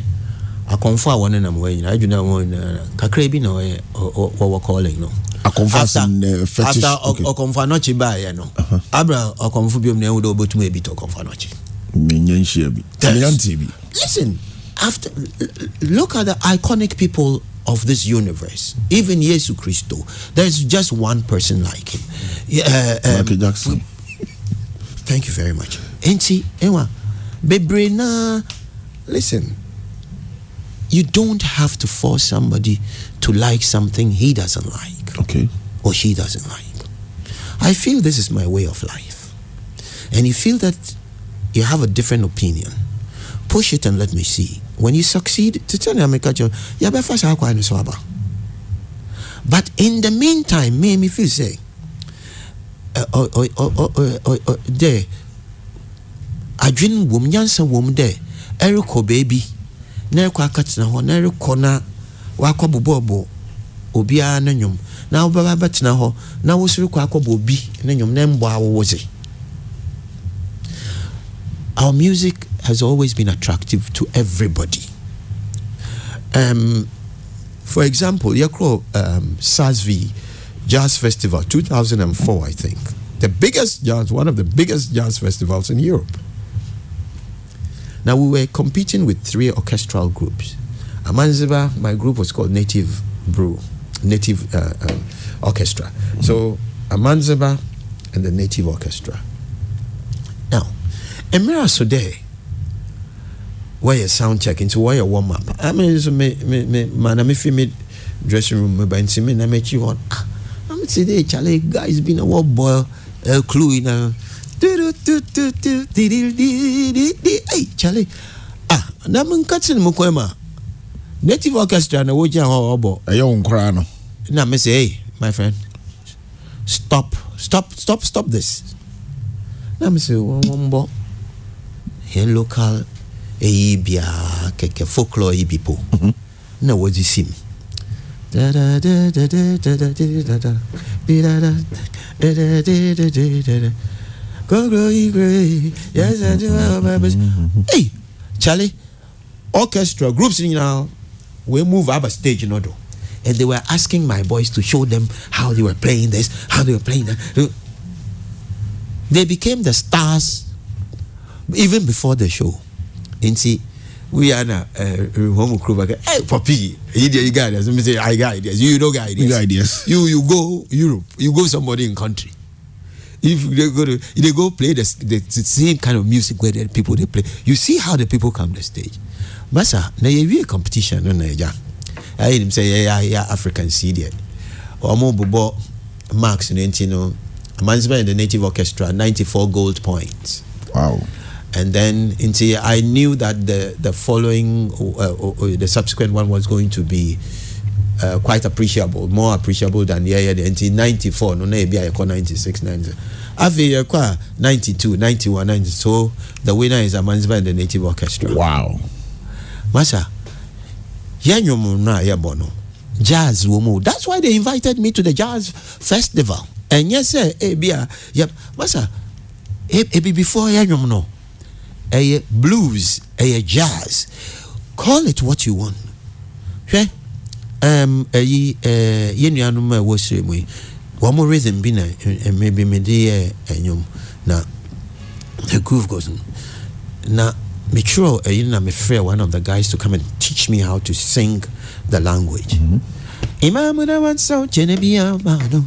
B: I confirm one and I'm waiting. I do not want Kakrebi no or calling no.
A: I confirm
B: after or confirm not buy no. Abra or confirm ne would but maybe to confirm not. Listen, after look at the iconic people of this universe. Even Jesus Christo, there's just one person like him.
A: Michael Jackson.
B: Thank you very much. Enti Ewa Bebrena, listen. You don't have to force somebody to like something he doesn't like.
A: Okay.
B: Or she doesn't like. I feel this is my way of life. And you feel that you have a different opinion, push it and let me see. When you succeed, to tell you, but in the meantime, me feel say, there, I dream woman, yansa woman there, Eriko baby. Nerko akatsina ho nerko na wakwabobo obi a nanyum na obaba betina ho na wosiri kwa akwabobo obi nanyum na mbo awoze. Our music has always been attractive to everybody. For example, Yakro SASV Jazz Festival 2004, I think, one of the biggest jazz festivals in Europe. Now, we were competing with 3 orchestral groups. Amanzeba, my group was called Native Brew, Native Orchestra. So, Amanzeba and the Native Orchestra. Now, Emira Sode, where you sound check into where you warm up. I mean, man, I'm a dressing room, but I'm you on. I'm today, Charlie, guys, been a war boy, clue in a. Hey Charlie, namun katsin mukwema Native Orchestra na woja hobo
A: ayo nkrano
B: na me say, hey my friend, stop this. Na me say wombo here local bia keke folklore people na woji sim da da da da da da da da da da da. Yes, I do. Hey, Charlie, orchestra groups now, we move up a stage in order. And they were asking my boys to show them how they were playing this, how they were playing that. They became the stars even before the show. And see, we are now home crew. Hey, Poppy, you got ideas. Let me say, I got ideas. You don't got ideas.
A: You got ideas.
B: You go Europe. You go somebody in country. If they go play the same kind of music where the people they play, you see how the people come to the stage. Masa, na yewi competition no na ja. I hear him say yeah African seed Omo bobo marks Amanzeba and the Native Orchestra 94 gold points.
A: Wow.
B: And then I knew that the following the subsequent one was going to be quite appreciable, more appreciable than the 94 no na be 96 90 Avi 92 91 90. So the winner is Amanzeba and the Native Orchestra.
A: Wow.
B: Masa yanyom na yabono jazz womo. That's why they invited me to the jazz festival. And yes sir yep masa before yanyom no blues jazz, call it what you want. Okay? Yenuanum was one more rhythm bina and maybe media and na the groove goes na me sure me free one of the guys to come and teach me how to sing the language. Imamuna man so chenebia mano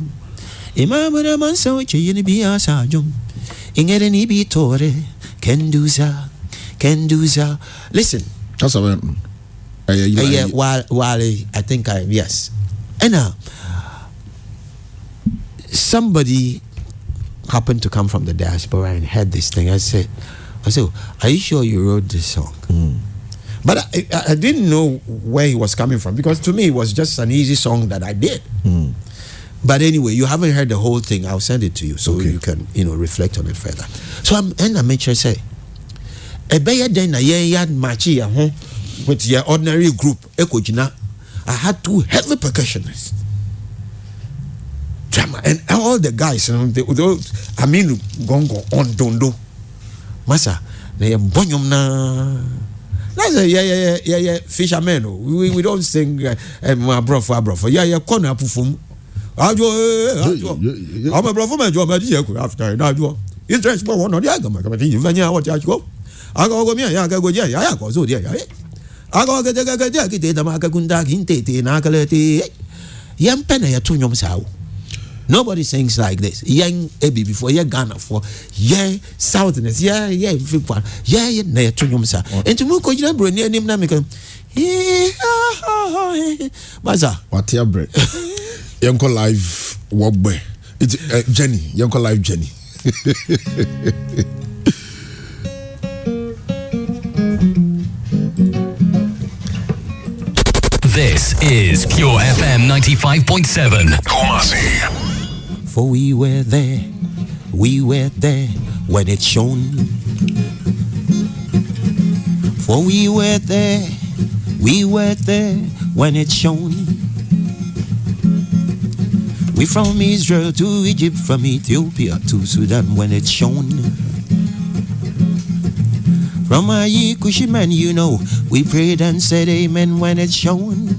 B: Imamuna man so chenebia sajum ingere ni bitore Kenduza. Listen.
A: That's about
B: while I think yes. And somebody happened to come from the diaspora and heard this thing. I said, are you sure you wrote this song? But I didn't know where he was coming from, because to me it was just an easy song that I did. But anyway, you haven't heard the whole thing. I'll send it to you so you can reflect on it further. So I make sure say a better than a year matchy with your ordinary group. I had 2 heavy percussionists, drama, and all the guys. I mean, gongo on dondo, masa. They bonyom na. That's a fisherman. We don't sing my brother. Yeah, corner pufum. I'm a brother. My job after now. It's just one on the other. What I go. I go me. I go. I go. So yeah. I go get the Makakunda Hinte Nakalete. Young Penna to Yomsau. Nobody sings like this. Young Ebi before Ghana for Southerners. Yeah, near to Yomsa. And to Muko Jabro near him Namika. Maza.
A: What your bread? Young live Wobbe. It's Jenny. Young live Jenny.
C: This is Pure FM 95.7.
D: Kumasi.
B: For we were there when it shone. For we were there when it shone. We from Israel to Egypt, from Ethiopia to Sudan when it shone. From Ayi Kushiman, we prayed and said amen when it shone.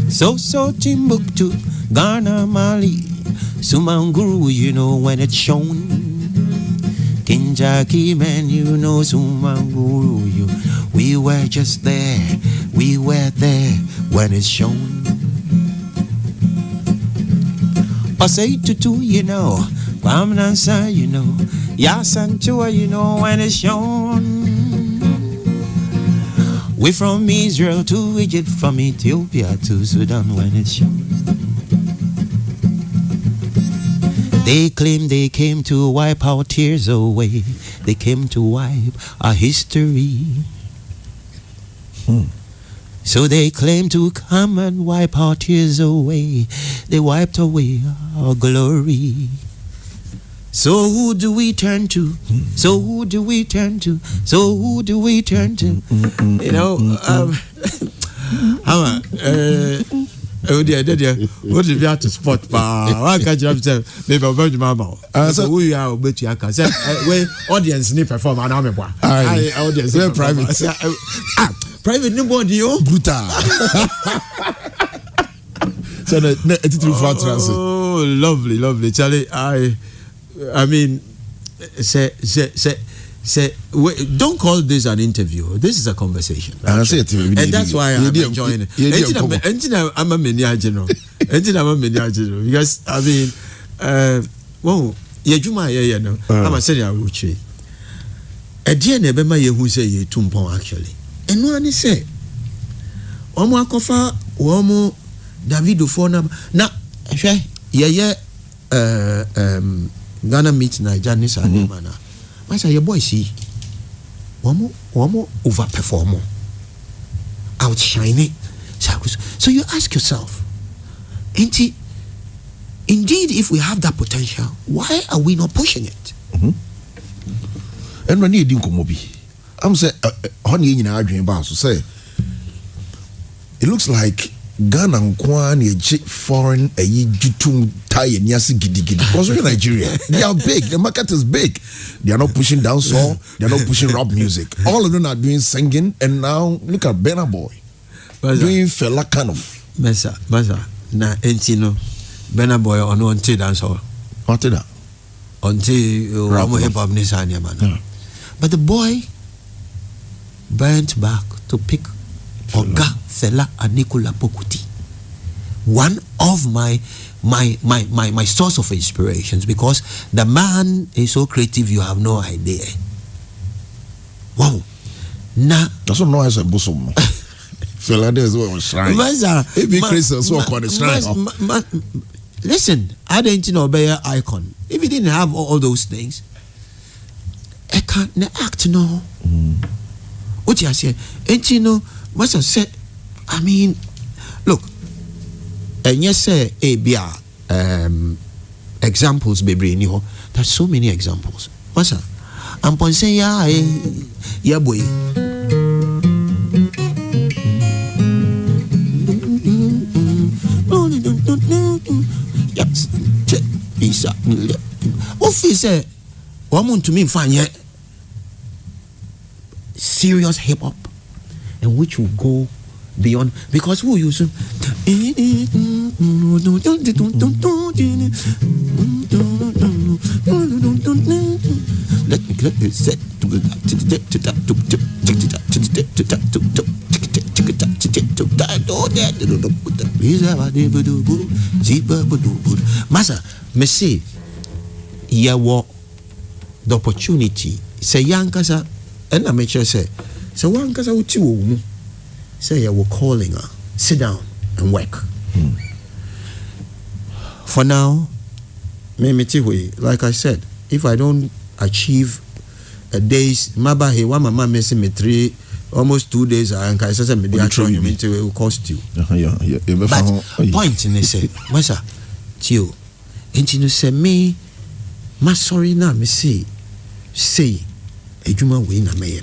B: So Timbuktu, Ghana, Mali, Sumanguru, when it's shown. Kinjaki man, Sumanguru, we were just there when it's shown. Osei Tutu, Kwamnansa, Yasantua, when it's shown. We from Israel to Egypt, from Ethiopia to Sudan when it's shown. They claim they came to wipe our tears away. They came to wipe our history. So they claim to come and wipe our tears away. They wiped away our glory. So who do we turn to? So who do we turn to? So who do we turn to?
E: Oh dear, what if you have to spot? Why can't you have to say, maybe I'll go to my mouth? So we are bet you can say, where audience need perform an army. Audience,
A: very private.
E: Private, nobody,
A: brutal. So
E: oh, lovely, Charlie. I mean, say, wait, don't call this an interview. This is a conversation.
A: And
E: that's why I'm enjoying it. I'm a mania general. Because I mean, well, I'm a senior Ruchi. A dear never may who say ye tumpon actually. And one is say,
B: omo akofa omo Davido for na hwe ye Ghana meet Nigeria sa na mana masa your boy see omo overperform outshine it. So you ask yourself, indeed, if we have that potential, why are we not pushing it?
A: And when you do come I'm saying, honey, in our dream boss, say, it looks like Ghana and foreign a yitum tie and yasi giddy because we're Nigeria. They are big, the market is big. They are not pushing dancehall, they are not pushing rap music. All of them are doing singing, and now look at Burna Boy doing fella kind of.
B: Mesa, na entino Burna Boy on until dancehall.
A: What is that?
B: Until hip hop nisanya man. But the boy bent back to pick Oga Fela Anikula Pokuti, one of my source of inspirations, because the man is so creative you have no idea. Wow.
A: That's what noise a bosom. Fela there is what shrine.
B: Listen, I didn't know be an icon. If he didn't have all those things, I can't act no. What you say? And you know, what I said, I mean, look, and yes, say, examples, baby, there's so many examples. What's that? I'm saying, yeah, boy. Yes, Isa. Officer, woman to me, fine, yeah. Serious hip hop, and which will go beyond, because who use them? Let me set Massa, me say, yeah, what the opportunity say, young casa. And I make sure say, so one because I would say I will calling her, sit down and work. For now, like I said, if I don't achieve a day's mabahe, one mama missing me 3 almost 2 days, and I said me it will cost you. But point in say, Masa, Tio, and you say me, my sorry now, me say. Ejuma we na me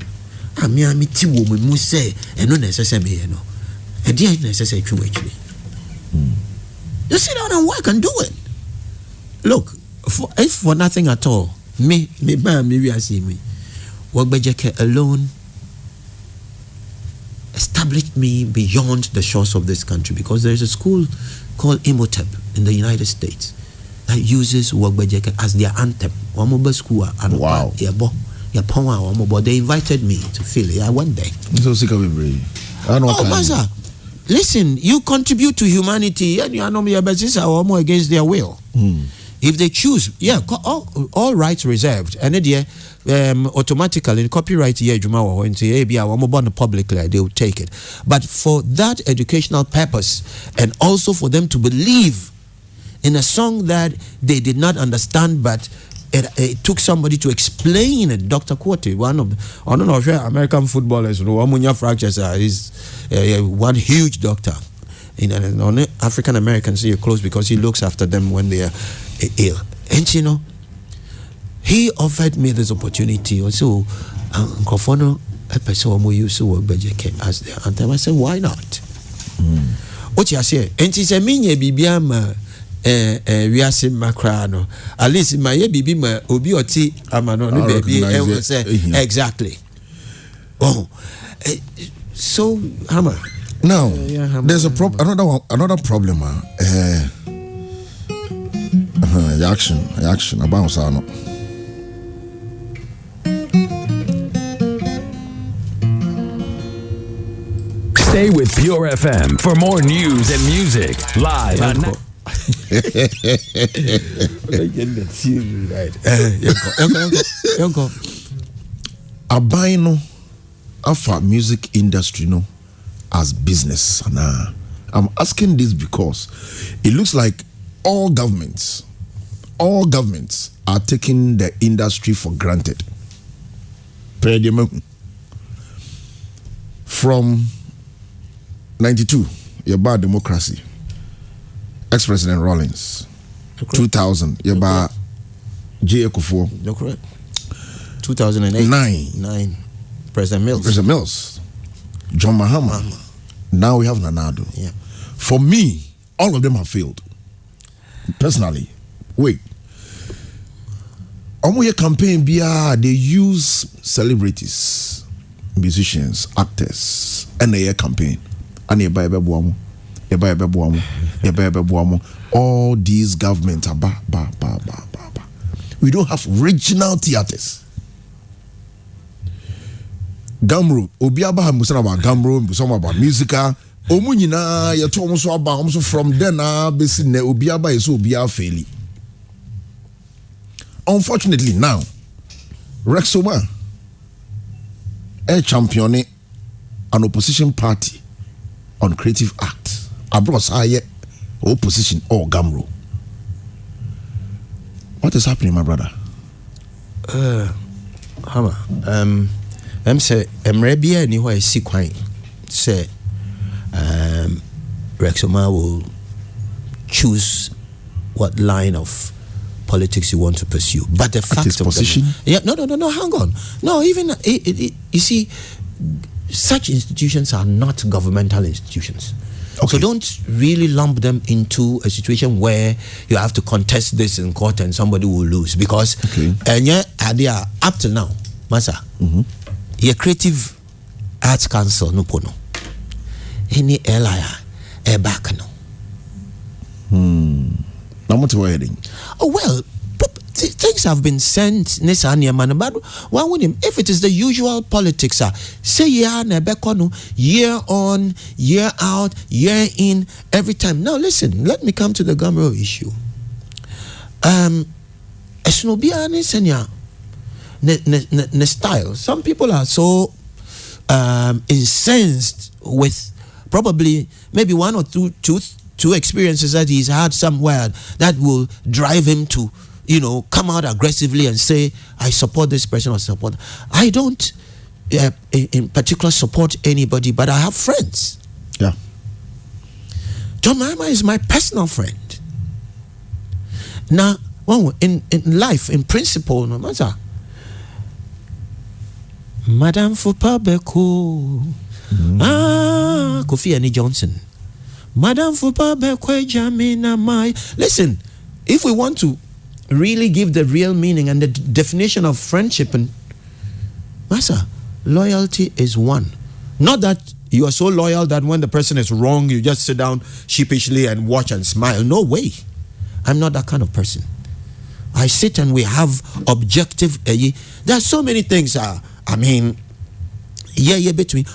B: ami ti wo mu say eno na sese me no e dia na sese twa actually. You sit down and work and do it. Look, for nothing at all, me we are seeing me Wogbejeke alone established me beyond the shores of this country, because there is a school called Imhotep in the United States that uses Wogbejeke as their anthem. Wow. But they invited me to Philly. I went there. Maza, listen, you contribute to humanity and you are not against their will. If they choose, all rights reserved. And then automatically in copyright publicly they will take it. But for that educational purpose, and also for them to believe in a song that they did not understand, but it took somebody to explain it. Dr. Kwoti, one of the, I don't know if American footballers, Amunya fractures is one huge doctor. On African Americans, you're close because he looks after them when they are ill. And you know, he offered me this opportunity. Also, Nkrofono episode used to work as their anthem. I said, why not? What you say? And she said, "Minye bibiama." We are seeing Macrano. At least my baby, my Obi Oti Amano, baby, and say exactly. Oh, so Hammer.
A: Now, there's another problem. Action about Sano.
C: Stay with Pure FM for more news and music live on.
A: Abino afa music industry no as business. Nah. I'm asking this because it looks like all governments are taking the industry for granted. From 92, about democracy, ex-president Rawlings. 2000, about J. Akosua.
B: 2008. 9. President
A: Mills. John Mahama. Now we have Nanado.
B: Yeah.
A: For me, all of them have failed. Personally, wait. On your campaign, they use celebrities, musicians, actors, and their campaign. And all these governments are ba. We don't have regional theaters. Gamro, Obiaba Musana about Gamro, Musama about musical. Omunina, you told us about from then, basically, Obiaba is Obia Feli. Unfortunately, now, Rexoma, a champion, an opposition party on Creative Act. Abroad, opposition or Gamro. What is happening, my brother?
B: Hammer, I'm say Emrebia anywhere see quite say Rexoma will choose what line of politics you want to pursue. But the fact of
A: position?
B: No, hang on. No, even you see, such institutions are not governmental institutions. Okay. So don't really lump them into a situation where you have to contest this in court and somebody will lose, because and yeah, up to now, Masa, your Creative Arts Council no pono, any LIA back no.
A: Now what are heading?
B: Oh well, things have been sent Nisania man, but one with him. If it is the usual politics, say year on, year out, year in, every time. Now listen, let me come to the Gamro issue. Ne style. Some people are so incensed with probably maybe one or two experiences that he's had somewhere that will drive him to, come out aggressively and say, I support this person or support. I don't in particular support anybody, but I have friends.
A: Yeah.
B: John Mahama is my personal friend. Now, in life, in principle, no matter. Madame Fupa Beko. Kofi Annie Johnson. Madame Fupa Beko Jamina Mai. Listen, if we want to really give the real meaning and the definition of friendship, and Masa, loyalty is one. Not that you are so loyal that when the person is wrong, you just sit down sheepishly and watch and smile. No way. I'm not that kind of person. I sit and we have objective. There are so many things. Between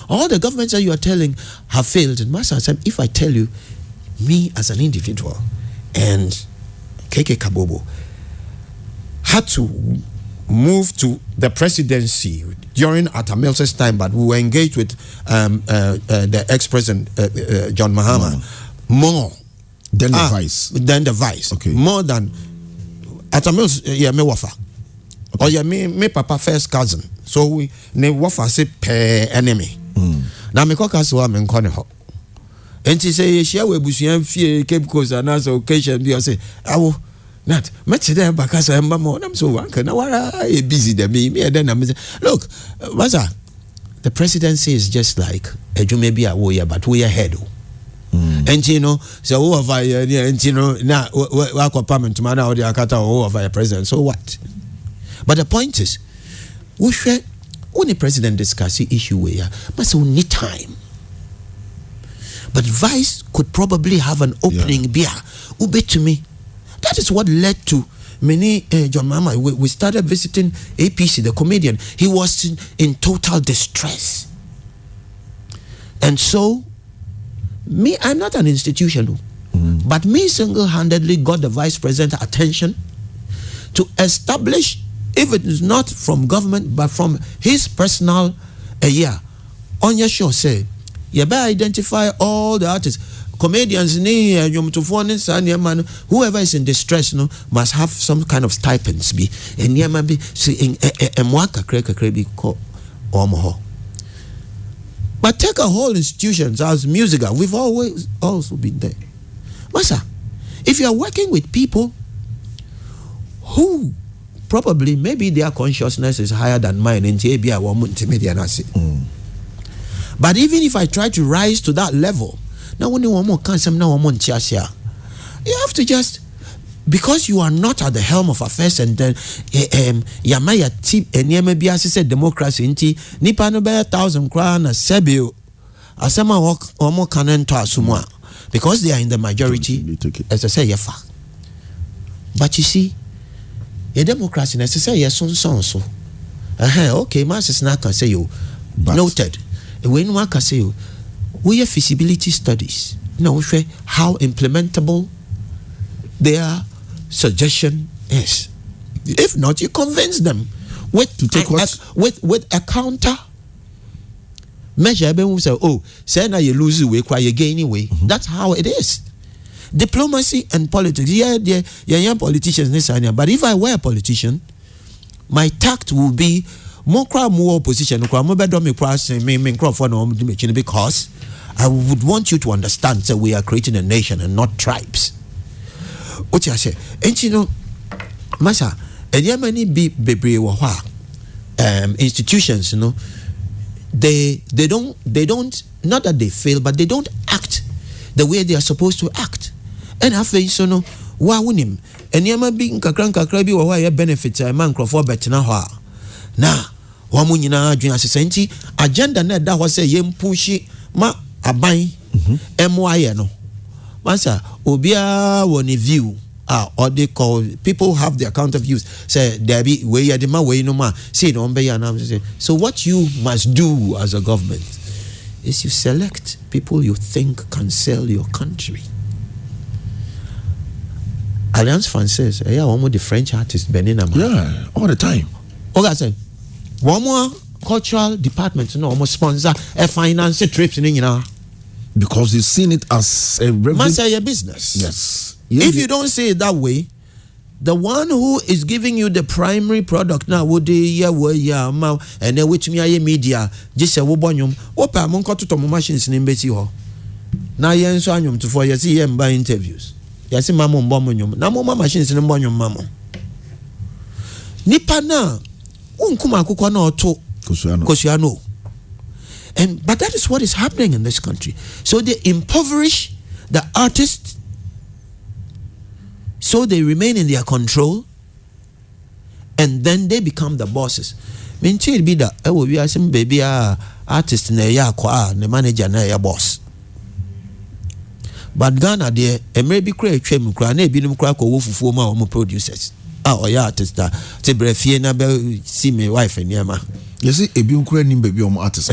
B: all the governments that you are telling have failed. And Master, if I tell you, me as an individual and KK Kabobo had to move to the presidency during Atamil's time, but we were engaged with the ex-president John Mahama more
A: than the vice.
B: Than the vice.
A: Okay.
B: More than Atamil's me wafa. Or me papa first cousin. So we ne wafa say per enemy. Now me Akosua me nkone ho. Enti say share we busuan fie Cape Coast and as occasion be say awo Nat met there because I am more. I'm so one now I busy there me then I'm look Maza, the presidency is just like a maybe a warrior, but we are head. And so over and now work apartment man out the Akata over a president. So what? But the point is, we should when the president discuss the issue where must need time. But Vice could probably have an opening beer. Ube to me. That is what led to many John Mahama. We started visiting APC, the comedian. He was in total distress. And so, me, I'm not an institution, but me single-handedly got the vice president attention to establish, if it is not from government, but from his personal, on your show, say, You better identify all the artists. Comedians, whoever is in distress, must have some kind of stipends. But take a whole institutions as musical. We've always also been there. Masa, if you are working with people who probably maybe their consciousness is higher than mine, but even if I try to rise to that level, now when you have to just, because you are not at the helm of affairs, and then Yamaya tip and Yamabiasi said democracy inti nipa no be 1,000 crown a sebio asema omo kanen to asumwa because they are in the majority, as I say, yafa. But you see, a democracy necessary yes so okay, masses na can say you noted when one can say you we have feasibility studies how implementable their suggestion is. If not, you convince them with a counter measure. Say, oh, say now you lose way, you gain away. That's how it is. Diplomacy and politics. Yeah, politicians. But if I were a politician, my tact will be more opposition. Because I would want you to understand that we are creating a nation and not tribes. What you say? And Masa, and Yamani be institutions, they don't, not that they fail, but they don't act the way they are supposed to act. And I face why win him? And Yama being kakranbi or why benefits a man for better now. Wamunina Junasenti agenda net that was a yem pushy ma abai MY no. Masa Obia woni view or they call people have their counter views. Say there be way adima way no ma say no be say. So what you must do as a government is you select people you think can sell your country. Alliance Française, one more the French artist Benin.
A: Yeah, all the time.
B: Okay, say one more cultural department, almost sponsor a finance trips in
A: because they've seen it as a
B: business.
A: Yes.
B: If you don't say it that way, the one who is giving you the primary product now would and then which me media just say wobonyum opa monko to machines in embassy ho na yen so anyum to for you see buy interviews yesi mamo mbomonyum na mo machines in mbonyum mamo nipa na unkuma akukwa na oto Kosiano. And but that is what is happening in this country. So they impoverish the artists, so they remain in their control, and then they become the bosses. Minchi be that we are some baby artist na ya kwa the manager na ya boss. But Ghana there e maybe create twem kra na ebi nim kra ko wofufuo ma o producers. Oh yeah, artist that te brefie na be see me wife and yama.
A: You see, a beautiful name baby artists.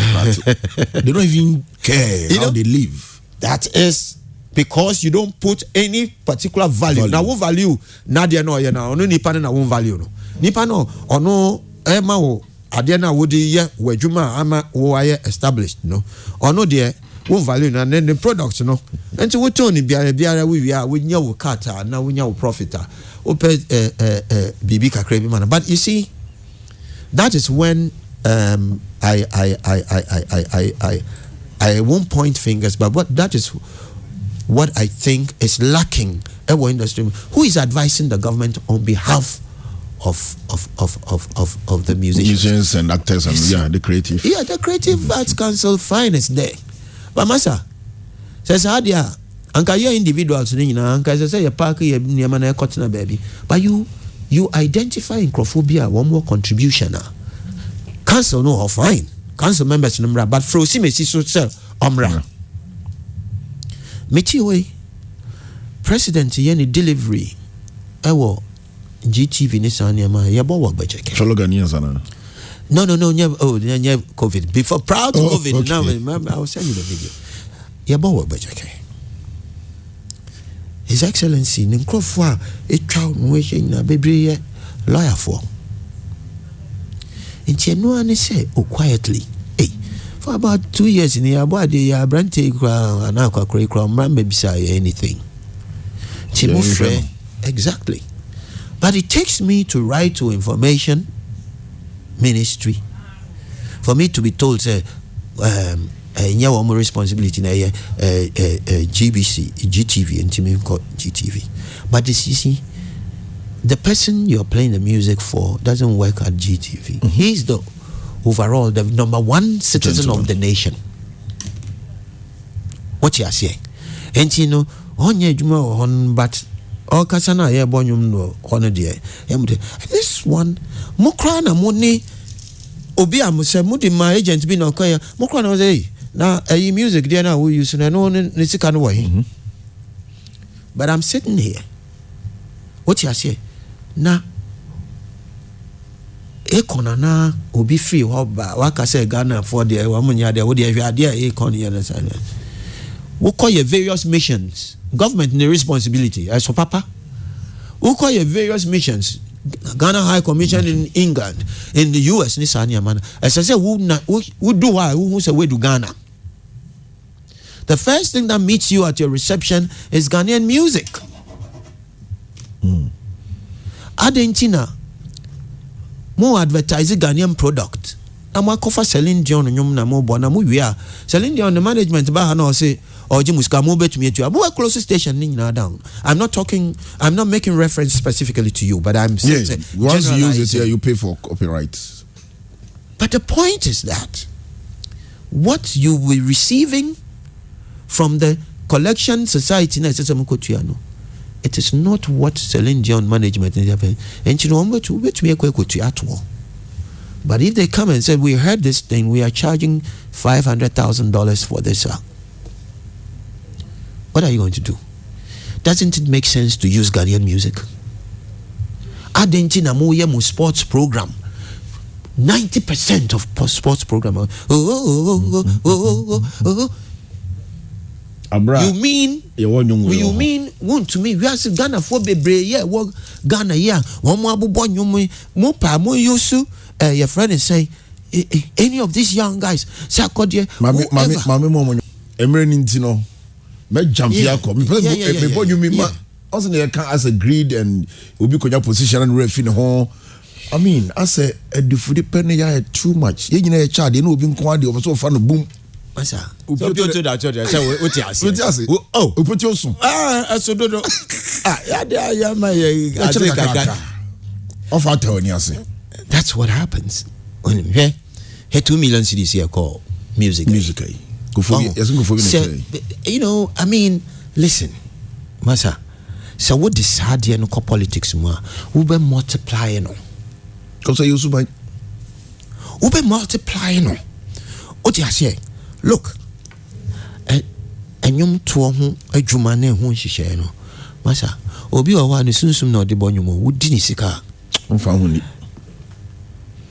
A: They don't even care how they live.
B: That is because you don't put any particular value. Now, what value? Nadia no ya na. Ono nipa na won value no. Nipa no ono ema wo ade na wodi ye wadwuma ama wo aye established no. Ono de won value na the products no. Enti wo tone biara we nya wo kata na wo nya wo profita. Open bibi kakra bi man. But you see, that is when I won't point fingers, but that is what I think is lacking in our industry. Who is advising the government on behalf of the musicians
A: and actors and the creative?
B: Yeah, the Creative Arts Council finest there. But Masa says Hadia, Anka you individuals Anka say you park your niamana cotton baby. But you identify incrophobia, one more contribution. Council no fine. Council members number, but Frosi me so sir Omar. Mechi President yeni delivery. Ewo GTV ni sanya ma yabo work budget.
A: Follow Ghanaians ana.
B: No, nya COVID. Before proud to COVID. Okay. Now I will send you the video. Yabo work budget. His Excellency Nkrofwa etwa nwe na bebre lawyer for. And you know, and say, quietly, hey, for about 2 years in here, boy, the brante and maybe say anything. Exactly. But it takes me to write to information ministry for me to be told, say, more responsibility na GBC, GTV, and GTV. But this, you see, the person you're playing the music for doesn't work at GTV. He's the overall, the number one citizen of the nation. What you are saying? And you know, but all kasana ya bonyum no hono de. This one, mokrana money obi amuse mudi my agent be no koya. Mokrana say, na music there na we use na no ne sika no way. But I'm sitting here. What you are saying? Na ekona na obi free hoba waka say Ghana for the wamunya there wo dey hwe ade ekona ya na say we call your various missions government the responsibility as for papa we call your various missions Ghana High Commission in England in the US ni sani amana as I say who do why who say we do Ghana. The first thing that meets you at your reception is Ghanaian music. Adentina more advertising Ghanaian product. I'm a cover Celine Dion nyom na mo bona mo wi a Celine Dion the management ba na say oji muska mo betumi etu abo close station ni na down. I'm not making reference specifically to you, but I'm saying
A: once you use it here you pay for copyright.
B: But the point is that what you will receiving from the collection society na sesa mkotuano, it is not what Celine Dion management is happening. And you know betumi ekwekotu at all. But if they come and say, we heard this thing, we are charging $500,000 for this, what are you going to do? Doesn't it make sense to use Ghanaian music? Adentina mo sports program. 90% of sports program. You mean want to me? We are Ghana for bebre yeah, work Ghana yeah. One more abubon mo pa mo yusu. Your friend is saying any of these young guys sakodie
A: mami mo emre nintino me jump here come me boy you me ma also they can as a greed and obi konya position and ref in ho. I mean as a the penny ya too much ye nyina ya child ye no obi nko ade o so fa no boom
B: masa
E: obi to that church say what you
A: say oh put your son
E: asododo ya dia ya ma ye
A: gaga of tell ni ase.
B: That's what happens when here 2 million CDs here called music.
A: Go for
B: you know, I mean, listen, Masa. So what decide here no politics more? We be multiplying no.
A: Cause you so by.
B: We be multiplying no. What you say? Look, enyum to ho adwuma na ho hihye no. Masa, obi wa wa ne sunsum na ode bonyum wo di ni sika.
A: Mfa ho ni.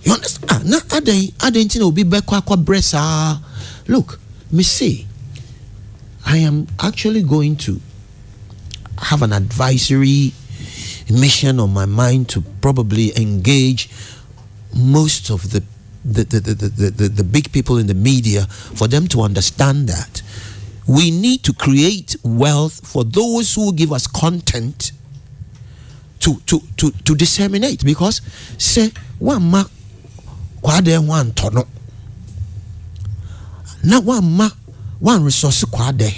B: You understand? Na adentina obi be kwa bresa. Look, me say, I am actually going to have an advisory mission on my mind to probably engage most of the big people in the media for them to understand that we need to create wealth for those who give us content to disseminate, because say one ma kwade one tono na one resource kwade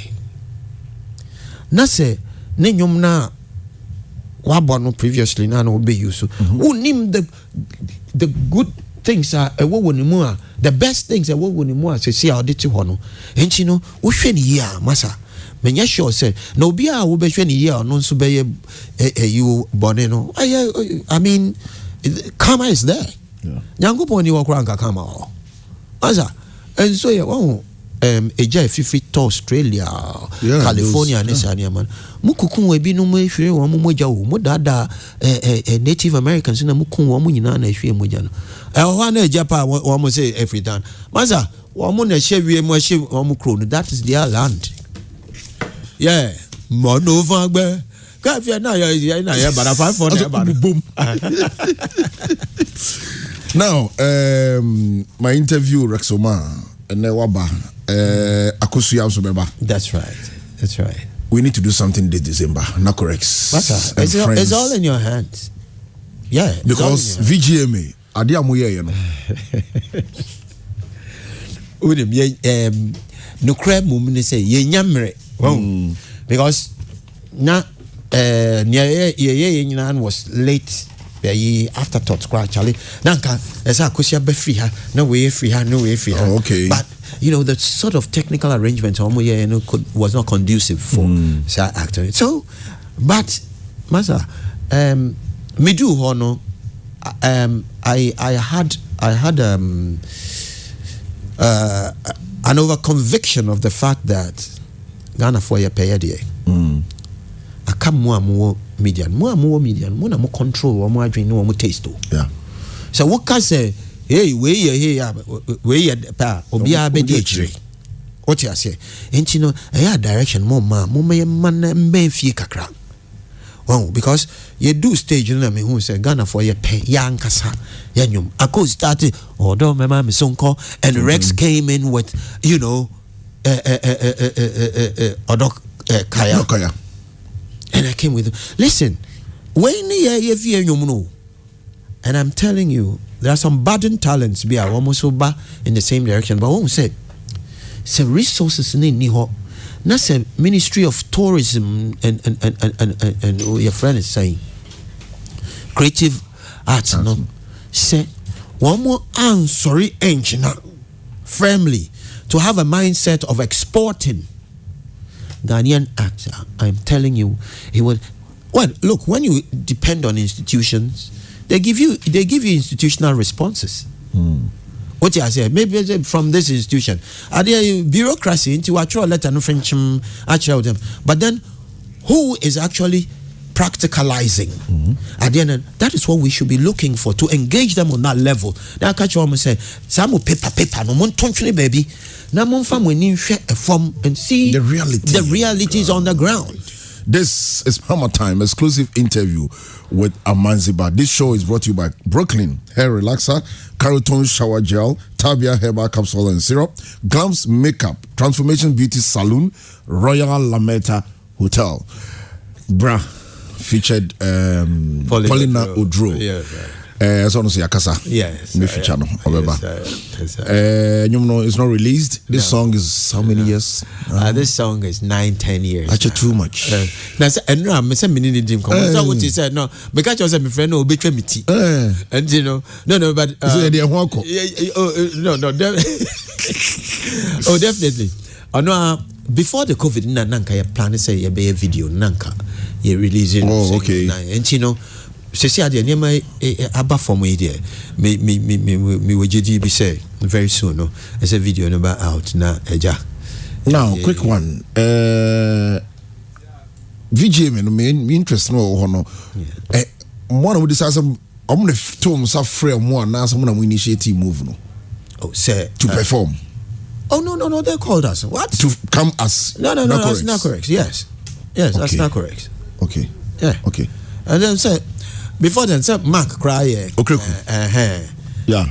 B: na say ne nyom na wabono previously na no be use unim the good things are the best things are say see how did you no enti no wo hwe ni ya masa menya sure say na obi a wo be hwe ni ya no nso be you born no I mean karma is there. Nyankopon ni wakura nka kama o asa and so yeah one eja fifi to Australia California ne sania man mukukun we bi no mo ehwere wo mo moja wo mo dada Native Americans na mukun wo mo nyina na ehwe moja no ho na eja pa wo mo say every time masa wo mo na hye wie mo hye wo mo kro no that is their land yeah mo no fagbe ka fi na ya bara 500 bara
A: boom. Now, my interview, Rex Omar, Newaba, Akosua also beba.
B: That's right.
A: We need to do something this December. NAKOREX.
B: It's all in your hands. Yeah.
A: Because VGMA, Adiamuye, you know.
B: Nukre mumini say ye nyamre. Because na ye was late. Be afterthought actually. Nanka esa Akosua be free her. No way free her.
A: Oh, okay.
B: But the sort of technical arrangement was not conducive for acting. So, but Masa, me do hono. I had an over-conviction of the fact that Ghana for your pay day. I come more median, more control, more drink, more taste.
A: Yeah.
B: So what can say? Hey, we pa obia be dey. What you say? And direction more man fie kakra. Wow, because you do stage na me who say Ghana for your pay yankasa yanyum. Ako started although my mama sonko and Rex came in with odok kaya. And I came with him. Listen, when you and I'm telling you, there are some budding talents be almost over in the same direction. But what said, some resources in Niho, not some Ministry of Tourism and your friend is saying creative arts. No, say one more sorry engine firmly to have a mindset of exporting Ghanaian actor. I'm telling you, he would. Well, look, when you depend on institutions, they give you institutional responses. What you say? Maybe from this institution, are there bureaucracy into actual letter no French actual them? But then, who is actually practicalizing? At the end, that is what we should be looking for to engage them on that level. Now, catch you almost say, "Some paper, no one touching baby." Now, one fam when you share a form and see
A: the reality.
B: The realities on the ground.
A: This is HammerTime exclusive interview with Amanzeba. This show is brought to you by Brooklyn Hair Relaxer, Carotone Shower Gel, Tabia Herbal Capsule and Syrup, Glams Makeup, Transformation Beauty Salon, Royal Lametta Hotel. Bra featured Paulina Odro.
B: Yeah, right.
A: So no say Akasa.
B: Yes.
A: Me feature no. It's not released. This song is how many years?
B: This song is 9-10 years.
A: Actually too much.
B: Now and no, me say me need him come. So what he said no, because you say my friend no betray me tea. And no but definitely. No, before the COVID nanka ya plan say ya be a video nanka you releasing.
A: Oh, okay.
B: And Sesi ade nyema aba from we there me wejidi be say very soon no as a video number out na eja
A: now quick one VGMA no me interest no ho no one would decide some I'm going to tell myself frame one now someone we initiate move no
B: say
A: to perform.
B: Oh no they called us what
A: to come as
B: no that's NAKOREX. Yes okay. That's NAKOREX.
A: Okay
B: and then say before then, say Mark cry.
A: Okay. Yeah.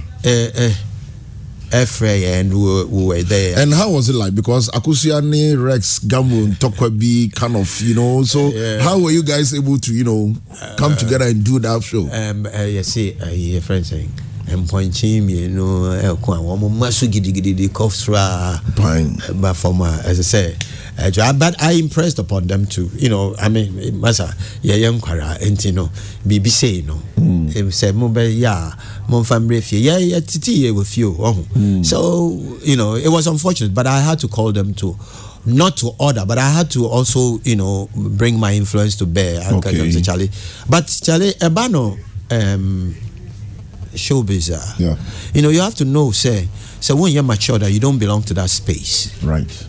B: Efre and we were there.
A: And how was it like? Because Akosua ni Rex Gambo Tokwabi kind of, so how were you guys able to, come together and do that show?
B: You see, a friend saying, and pointing, masu gidi kofsra. But from as I say, but I impressed upon them too. I mean, masa young kwara and BBC it said mon family titi with you. So it was unfortunate, but I had to call them to not to order, but I had to also bring my influence to bear.
A: Okay.
B: Charlie, but Charlie Ebano showbiz. You have to know, say when you're mature that you don't belong to that space.
A: Right.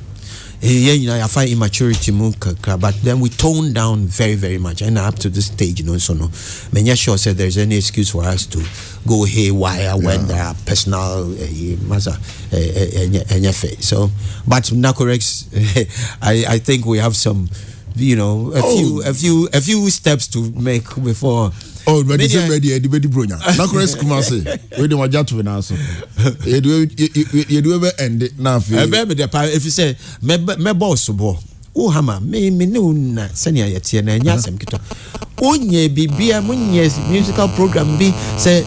B: I find immaturity but then we tone down very, very much, and up to this stage, so no. Many sure said there's any excuse for us to go haywire when there are personal so, but NAKOREX, I think we have some, a few steps to make before.
A: Oh, but the same ready, the baby bronya. NAKOREX Kumasi. We don't want to now. So you do ever end it now.
E: If you say me boss bo. Oh Hammer, me no na senior yet na nyasem kito. Onye bibia munye musical program bi say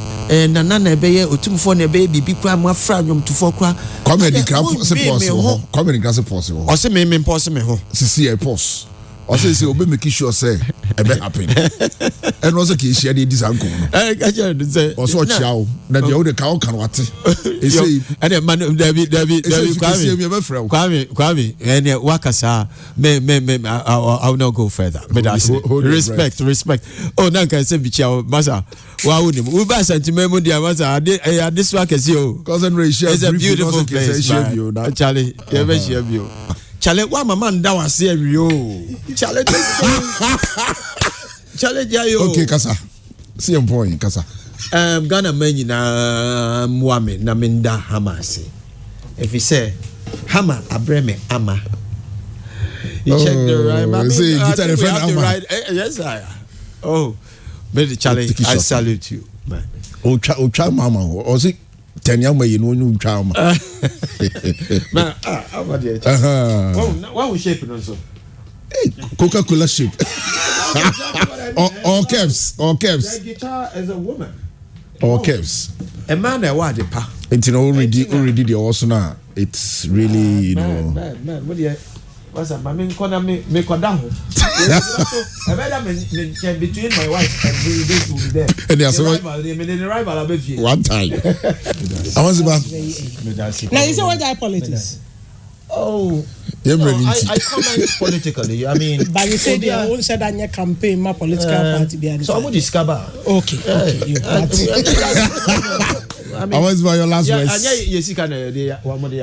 E: nana be ye otumfo na be bibi kwa mo afra nwom tufo kwa.
A: Comedy crap support ho. Comedy crap support ho.
E: O say me pause me ho.
A: Sisi e pause. O say obe make sure say e be happen. And also ki share the disanko no.
E: I just say
A: o so chiao na de o de ka o kan wate. E say
E: and man David Kwame and wakasa me I will not go further. But I say respect. Oh na can say bichao masa wa woni we ba sentiment mo dia masa this one can see o. It's a beautiful place. Charlie, you be share you. Charlie, wa mama nda wa se awi o. Charlie jayo.
A: Okay, kasa. See your point, kasa.
E: Ghana men na muame na minda Hamasi. If you say Hammer abreme ama. You check the rhyme. I mean,
A: guitar the friend Ama.
E: Yes, I. Oh, but Charlie, I salute you, man.
A: Ocha mama. Or see 10 young you know charm.
E: Man, how about it? Why we shaping also?
A: Coca-Cola shape. All caps.
E: The guitar as a woman.
A: All caps.
E: A man that what the pa.
A: It's already the also now. It's really
E: man. What do you? What's up? I mean, corner me down. I better between my wife and this will be there.
A: And there's
E: the rival I'll be
A: one time. Amanzeba.
D: Now you say what are politics?
E: Oh, I comment politically. I mean,
D: but you said your own said on your campaign, my political party behind.
E: So I'm going to discover.
D: Okay. You
A: I was by your last words.
E: Yes, you can. One more day.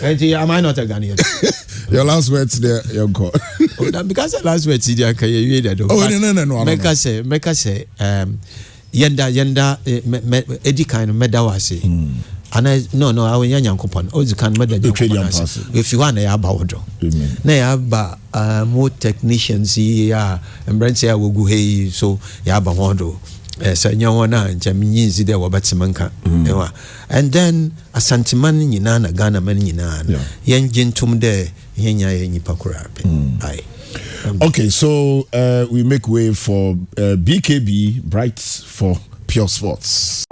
E: And am I not a Ghanaian?
A: Your last words there, your God.
E: Because the last words, you can hear that.
A: Oh, no.
E: Make us say, yenda, Eddie kind of medawasi. And I no, I will young coupon. Oh, you can murder if you want a about. Nay, more technicians here, and Brent say I will go hey, so Yaba Mondo. Sanyawana and Jaminizi there were Batsimanka. And then a Santiman Yinana, Ghana man Yinan, Yen Gentum de Yenya Pakura.
A: Okay, so we make way for BKB Brights for Pure Sports.